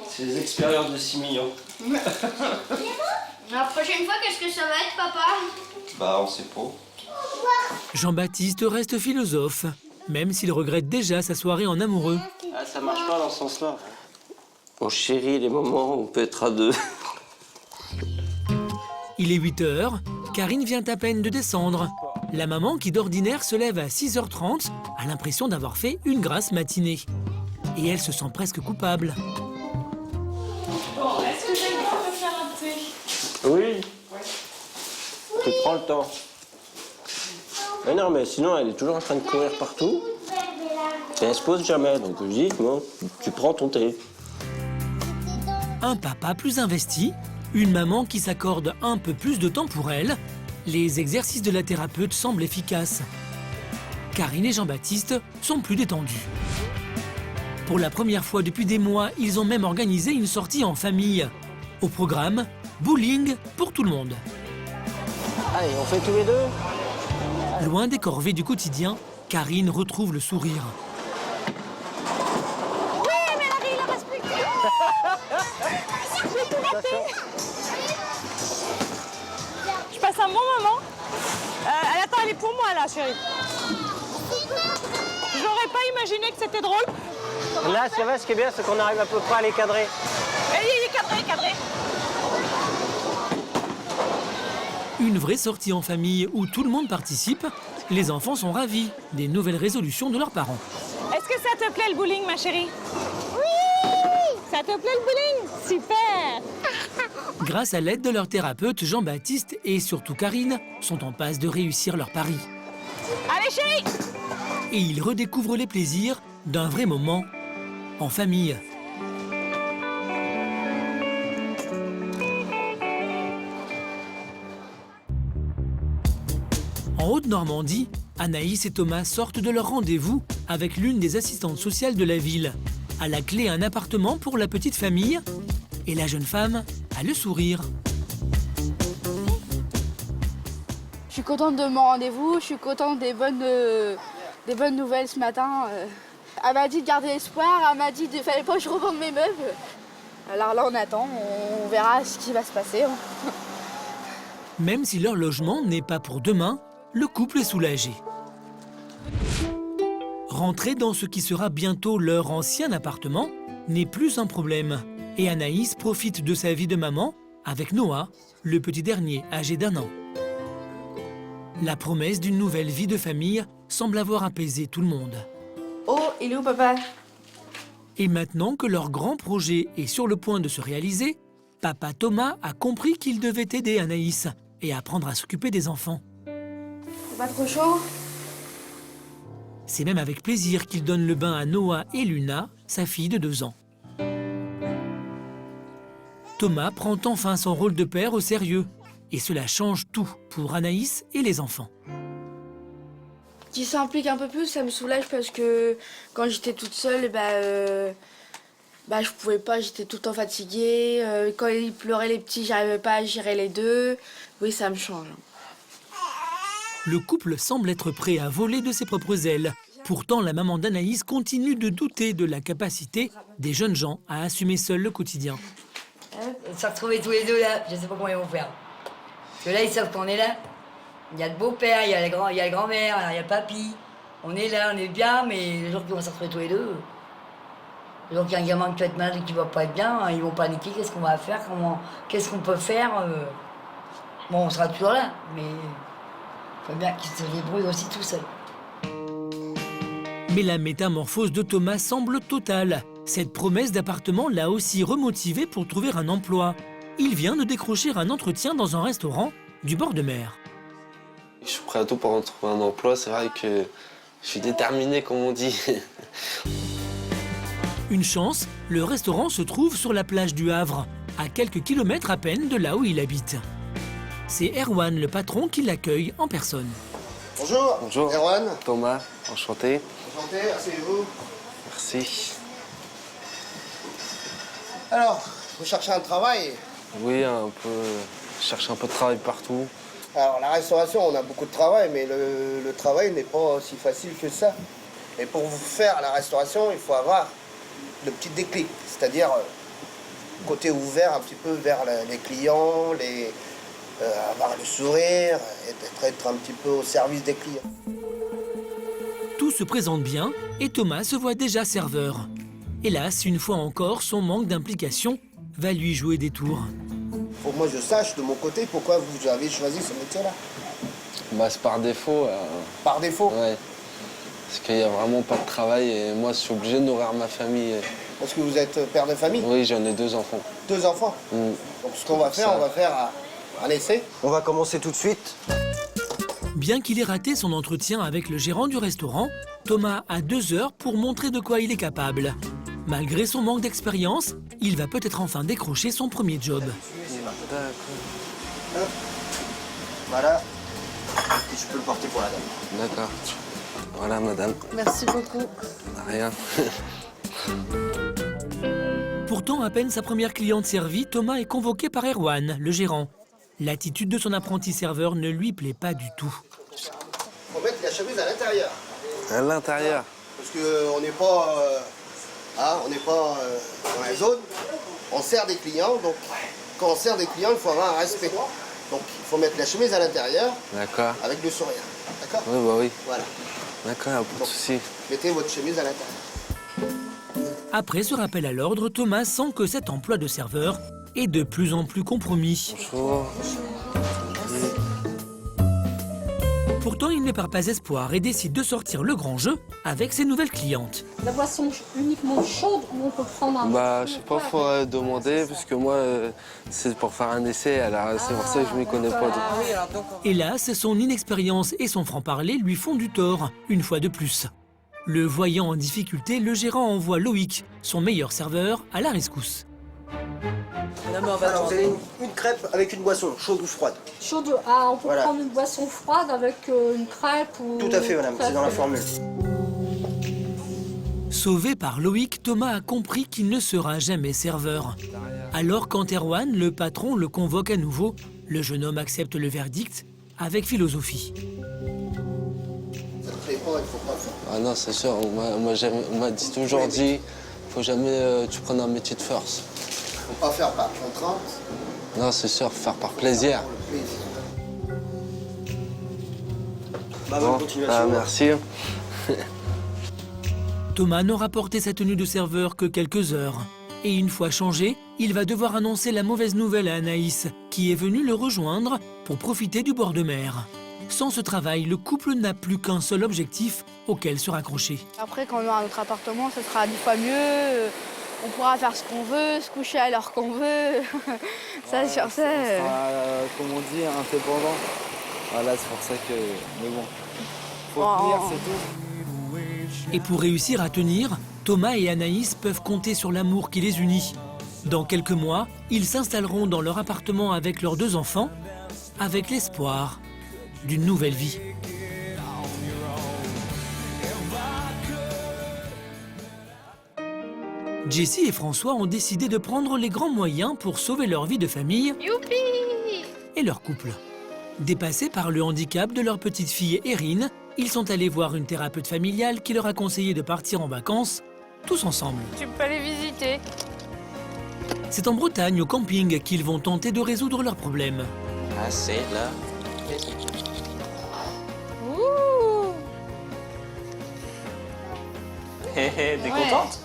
C'est les expériences de Similian. La prochaine fois, qu'est-ce que ça va être, papa? Bah, on sait pas. Jean-Baptiste reste philosophe, même s'il regrette déjà sa soirée en amoureux. Ah, ça marche pas dans ce sens-là. On chérit les moments où on peut être à 2. Il est 8 h, Karine vient à peine de descendre. La maman, qui d'ordinaire se lève à 6 h 30, a l'impression d'avoir fait une grasse matinée. Et elle se sent presque coupable. Bon, est-ce que j'ai le droit de faire un thé? Oui. Tu prends le temps. Mais non, mais sinon, elle est toujours en train de courir partout. Et elle se pose jamais. Donc je dis, bon, tu prends ton thé. Un papa plus investi, une maman qui s'accorde un peu plus de temps pour elle. Les exercices de la thérapeute semblent efficaces. Karine et Jean-Baptiste sont plus détendus. Pour la première fois depuis des mois, ils ont même organisé une sortie en famille. Au programme, bowling pour tout le monde. Allez, on fait tous les 2. Loin des corvées du quotidien, Karine retrouve le sourire. Oui, mais Larry, il a respecté. J'ai tout raté. Je passe un bon moment. Attends, elle est pour moi là, chérie. J'aurais pas imaginé que c'était drôle. Là, c'est vrai, ce qui est bien, c'est qu'on arrive à peu près à les cadrer. Et il est cadré, cadré. Une vraie sortie en famille où tout le monde participe. Les enfants sont ravis des nouvelles résolutions de leurs parents. Est-ce que ça te plaît le bowling, ma chérie? Oui. Ça te plaît le bowling? Super. Grâce à l'aide de leur thérapeute, Jean-Baptiste et surtout Karine sont en passe de réussir leur pari. Allez, chérie. Et ils redécouvrent les plaisirs d'un vrai moment en famille. En Haute-Normandie, Anaïs et Thomas sortent de leur rendez-vous avec l'une des assistantes sociales de la ville. À la clé, un appartement pour la petite famille. Et la jeune femme a le sourire. Je suis contente de mon rendez-vous, je suis contente des bonnes nouvelles ce matin. Elle m'a dit de garder espoir, elle m'a dit qu'il ne fallait pas que je revende mes meubles. Alors là, on attend, on verra ce qui va se passer. Même si leur logement n'est pas pour demain, le couple est soulagé. Rentrer dans ce qui sera bientôt leur ancien appartement n'est plus un problème. Et Anaïs profite de sa vie de maman avec Noah, le petit dernier âgé d'1 an. La promesse d'une nouvelle vie de famille semble avoir apaisé tout le monde. Oh, il est où papa? Et maintenant que leur grand projet est sur le point de se réaliser, papa Thomas a compris qu'il devait aider Anaïs et apprendre à s'occuper des enfants. C'est pas trop chaud? C'est même avec plaisir qu'il donne le bain à Noah et Luna, sa fille de 2 ans. Thomas prend enfin son rôle de père au sérieux. Et cela change tout pour Anaïs et les enfants. Qui s'implique un peu plus, ça me soulage parce que quand j'étais toute seule, je pouvais pas, j'étais tout le temps fatiguée. Quand ils pleuraient les petits, j'arrivais pas à gérer les deux. Oui, ça me change. Le couple semble être prêt à voler de ses propres ailes. Pourtant, la maman d'Anaïs continue de douter de la capacité des jeunes gens à assumer seuls le quotidien. Se retrouver tous les deux là, je sais pas comment ils vont faire. Parce que là, ils savent qu'on est là. Il y a le beau-père, il y a la grand-mère, il y a le papy. On est là, on est bien, mais les jours qu'ils vont se retrouver tous les deux, les jours qu'il y a un gamin qui va être malade et qui va pas être bien, ils vont paniquer, qu'est-ce qu'on va faire, qu'est-ce qu'on peut faire. Bon, on sera toujours là, mais il faut bien qu'ils se débrouillent aussi tout seuls. Mais la métamorphose de Thomas semble totale. Cette promesse d'appartement l'a aussi remotivé pour trouver un emploi. Il vient de décrocher un entretien dans un restaurant du bord de mer. Je suis prêt à tout pour en trouver un emploi. C'est vrai que je suis déterminé, comme on dit. Une chance, le restaurant se trouve sur la plage du Havre, à quelques kilomètres à peine de là où il habite. C'est Erwan, le patron, qui l'accueille en personne. Bonjour. Bonjour. Erwan. Thomas, enchanté. Enchanté, asseyez-vous. Merci. Alors, vous cherchez un travail? Oui, un peu. Je cherche un peu de travail partout. Alors, la restauration, on a beaucoup de travail, mais le travail n'est pas aussi facile que ça. Et pour vous faire la restauration, il faut avoir le petit déclic, c'est-à-dire côté ouvert un petit peu vers les clients, avoir le sourire, être un petit peu au service des clients. Tout se présente bien et Thomas se voit déjà serveur. Hélas, une fois encore, son manque d'implication va lui jouer des tours. Faut que moi je sache de mon côté pourquoi vous avez choisi ce métier-là. Bah, c'est par défaut. Par défaut? Ouais. Parce qu'il n'y a vraiment pas de travail et moi, je suis obligé de nourrir ma famille. Parce que vous êtes père de famille? Oui, j'en ai 2 enfants. 2 enfants? Donc ce qu'on va faire, on va faire un essai. On va commencer tout de suite. Bien qu'il ait raté son entretien avec le gérant du restaurant, Thomas a 2 heures pour montrer de quoi il est capable. Malgré son manque d'expérience, il va peut-être enfin décrocher son premier job. D'accord. Voilà. Et je peux le porter pour la dame. D'accord. Voilà, madame. Merci beaucoup. Rien. Pourtant, à peine sa première cliente servie, Thomas est convoqué par Erwan, le gérant. L'attitude de son apprenti serveur ne lui plaît pas du tout. Faut mettre la chemise à l'intérieur. À l'intérieur? Parce qu'on n'est pas, dans la zone. On sert des clients, donc quand on sert des clients, il faut avoir un respect. Donc il faut mettre la chemise à l'intérieur. D'accord. Avec le sourire. D'accord? Oui, bah oui. Voilà. D'accord, pas de souci. Mettez votre chemise à l'intérieur. Après ce rappel à l'ordre, Thomas sent que cet emploi de serveur est de plus en plus compromis. Bonjour. Pourtant, il ne perd pas espoir et décide de sortir le grand jeu avec ses nouvelles clientes. La boisson uniquement chaude ou on peut prendre un... Bah, je sais pas, faut demander, parce que moi, c'est pour faire un essai, alors c'est pour ça que je m'y connais pas. Hélas, son inexpérience et son franc-parler lui font du tort, une fois de plus. Le voyant en difficulté, le gérant envoie Loïc, son meilleur serveur, à la rescousse. Alors, vous avez une crêpe avec une boisson, chaude ou froide. Chaude. Ah, on peut Voilà. prendre une boisson froide avec une crêpe ou... Tout à fait, madame, c'est dans la formule. Sauvé par Loïc, Thomas a compris qu'il ne sera jamais serveur. Alors quand Erwan, le patron, le convoque à nouveau, le jeune homme accepte le verdict avec philosophie. Ça te plaît pas, il faut pas faire. Ah non, c'est sûr, on m'a toujours dit, faut jamais tu prennes un métier de force. Faut pas faire par contrainte. Non, c'est sûr, faire par plaisir. Bah, bonne continuation. Ah, merci. Thomas n'aura porté sa tenue de serveur que quelques heures. Et une fois changé, il va devoir annoncer la mauvaise nouvelle à Anaïs, qui est venue le rejoindre pour profiter du bord de mer. Sans ce travail, le couple n'a plus qu'un seul objectif auquel se raccrocher. Après, quand on aura notre appartement, ça sera 10 fois mieux. On pourra faire ce qu'on veut, se coucher à l'heure qu'on veut. Ça, sur ça. Comme on dit, indépendant. Voilà, c'est pour ça que... Mais bon, faut tenir, c'est tout. Et pour réussir à tenir, Thomas et Anaïs peuvent compter sur l'amour qui les unit. Dans quelques mois, ils s'installeront dans leur appartement avec leurs 2 enfants, avec l'espoir d'une nouvelle vie. Jessie et François ont décidé de prendre les grands moyens pour sauver leur vie de famille et leur couple. Dépassés par le handicap de leur petite fille Erin, ils sont allés voir une thérapeute familiale qui leur a conseillé de partir en vacances, tous ensemble. Tu peux aller visiter. C'est en Bretagne, au camping, qu'ils vont tenter de résoudre leurs problèmes. Ah, c'est là. Ouh. Hé hé, t'es contente?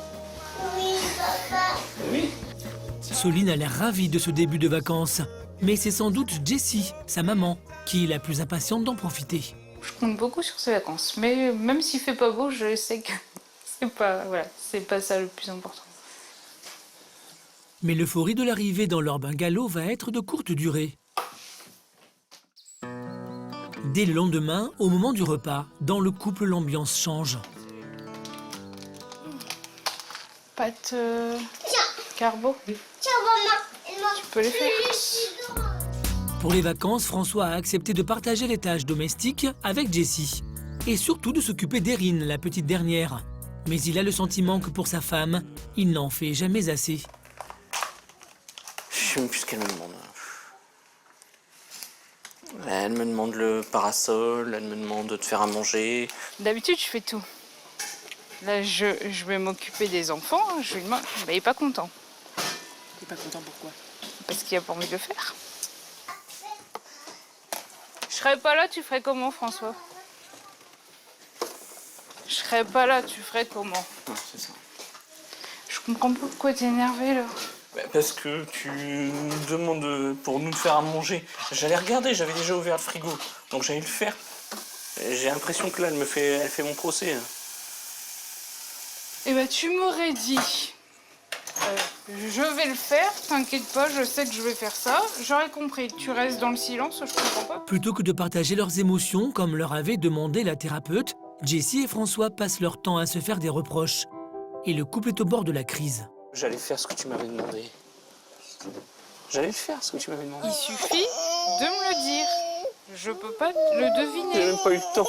Oui, papa. Oui. Soline a l'air ravie de ce début de vacances. Mais c'est sans doute Jessie, sa maman, qui est la plus impatiente d'en profiter. Je compte beaucoup sur ces vacances, mais même s'il fait pas beau, je sais que c'est pas ça le plus important. Mais l'euphorie de l'arrivée dans leur bungalow va être de courte durée. Dès le lendemain, au moment du repas, dans le couple, l'ambiance change. Pâtes carbo. Tiens, maman. Tu peux les faire. Pour les vacances, François a accepté de partager les tâches domestiques avec Jessie. Et surtout de s'occuper d'Erin, la petite dernière. Mais il a le sentiment que pour sa femme, il n'en fait jamais assez. Je sais même plus ce qu'elle me demande. Elle me demande le parasol, elle me demande de faire à manger. D'habitude, je fais tout. Là, je vais m'occuper des enfants. Je lui demande. Bah, il est pas content. T'es pas content pourquoi? Parce qu'il a pas envie de le faire. Je serais pas là, tu ferais comment, François? Je serais pas là, tu ferais comment? Ouais, c'est ça. Je comprends pas pourquoi t'es énervé là. Bah, parce que tu nous demandes pour nous de faire à manger. J'allais regarder, j'avais déjà ouvert le frigo, donc j'allais le faire. J'ai l'impression que là, elle fait mon procès. Eh ben, tu m'aurais dit, je vais le faire, t'inquiète pas, je sais que je vais faire ça. J'aurais compris, tu restes dans le silence, je comprends pas. Plutôt que de partager leurs émotions, comme leur avait demandé la thérapeute, Jessie et François passent leur temps à se faire des reproches. Et le couple est au bord de la crise. J'allais faire ce que tu m'avais demandé. J'allais le faire, ce que tu m'avais demandé. Il suffit de me le dire. Je peux pas le deviner. J'ai même pas eu le temps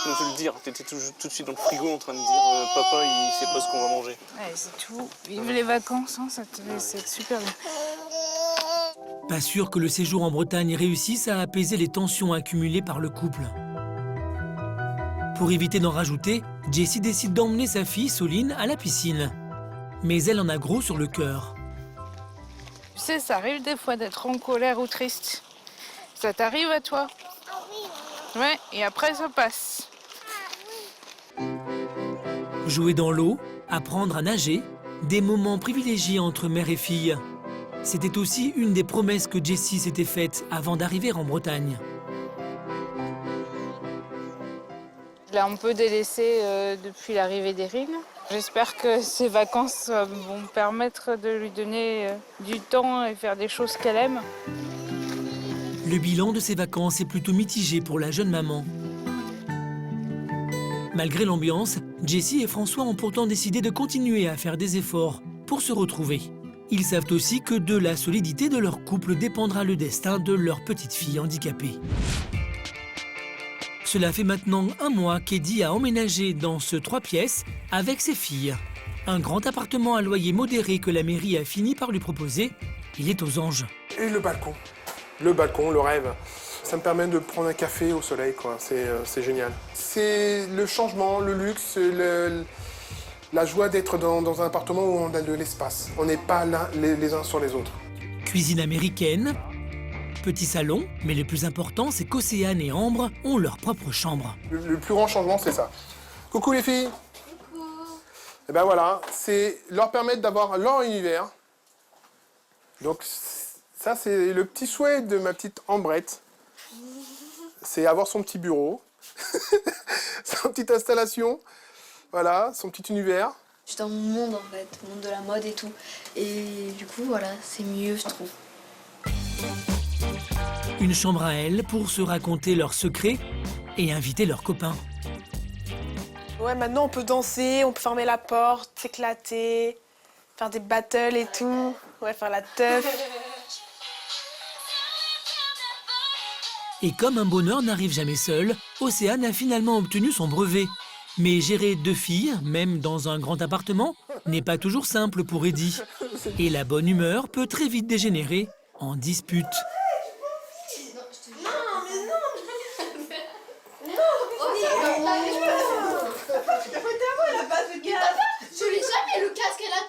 de te le dire. T'étais tout de suite dans le frigo en train de dire papa, il sait pas ce qu'on va manger. Ouais, c'est tout. Vive les vacances, hein, c'est super bien. Pas sûr que le séjour en Bretagne réussisse à apaiser les tensions accumulées par le couple. Pour éviter d'en rajouter, Jessie décide d'emmener sa fille, Soline, à la piscine. Mais elle en a gros sur le cœur. Tu sais, ça arrive des fois d'être en colère ou triste. Ça t'arrive à toi? Ouais, et après ça passe. Jouer dans l'eau, apprendre à nager, des moments privilégiés entre mère et fille. C'était aussi une des promesses que Jessie s'était faite avant d'arriver en Bretagne. Là, on peut délaisser depuis l'arrivée d'Erin. J'espère que ces vacances vont permettre de lui donner du temps et faire des choses qu'elle aime. Le bilan de ces vacances est plutôt mitigé pour la jeune maman. Malgré l'ambiance, Jessie et François ont pourtant décidé de continuer à faire des efforts pour se retrouver. Ils savent aussi que de la solidité de leur couple dépendra le destin de leur petite fille handicapée. Cela fait maintenant 1 mois qu'Eddie a emménagé dans ce 3 pièces avec ses filles. Un grand appartement à loyer modéré que la mairie a fini par lui proposer. Il est aux anges. Et le balcon, le rêve. Ça me permet de prendre un café au soleil, quoi. C'est génial. C'est le changement, le luxe, la joie d'être dans un appartement où on a de l'espace. On n'est pas là les uns sur les autres. Cuisine américaine, petit salon, mais le plus important, c'est qu'Océane et Ambre ont leur propre chambre. Le plus grand changement, c'est ça. Coucou les filles. Coucou. Et ben voilà, c'est leur permettre d'avoir leur univers. Donc ça, c'est le petit souhait de ma petite Ambrette. C'est avoir son petit bureau, sa petite installation, voilà, son petit univers. Je suis dans mon monde en fait, le monde de la mode et tout. Et du coup, voilà, c'est mieux, je trouve. Une chambre à elles pour se raconter leurs secrets et inviter leurs copains. Ouais, maintenant on peut danser, on peut fermer la porte, s'éclater, faire des battles et tout. Ouais, faire la teuf. Et comme un bonheur n'arrive jamais seul, Océane a finalement obtenu son brevet. Mais gérer 2 filles, même dans un grand appartement, n'est pas toujours simple pour Eddie. Et la bonne humeur peut très vite dégénérer en dispute.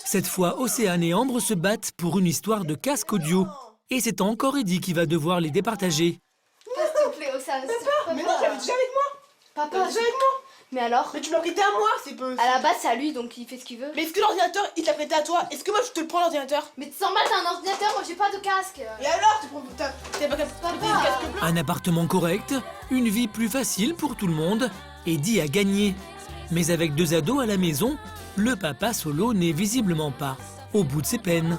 Cette fois, Océane et Ambre se battent pour une histoire de casque audio. Et c'est encore Eddie qui va devoir les départager. S'il te plaît, Océane, Mais non, j'avais déjà avec moi. Papa, déjà avec moi. Mais alors? Mais tu m'as prêté à moi, c'est peu. À la base, c'est à lui, donc il fait ce qu'il veut. Mais est-ce que l'ordinateur, il t'a prêté à toi? Est-ce que moi, je te le prends l'ordinateur? Mais 100 balles, t'as un ordinateur, moi j'ai pas de casque. Et alors, tu prends t'as pas casque blanc? Un appartement correct, une vie plus facile pour tout le monde, Eddie a gagné. Mais avec 2 ados à la maison, le papa solo n'est visiblement pas au bout de ses peines.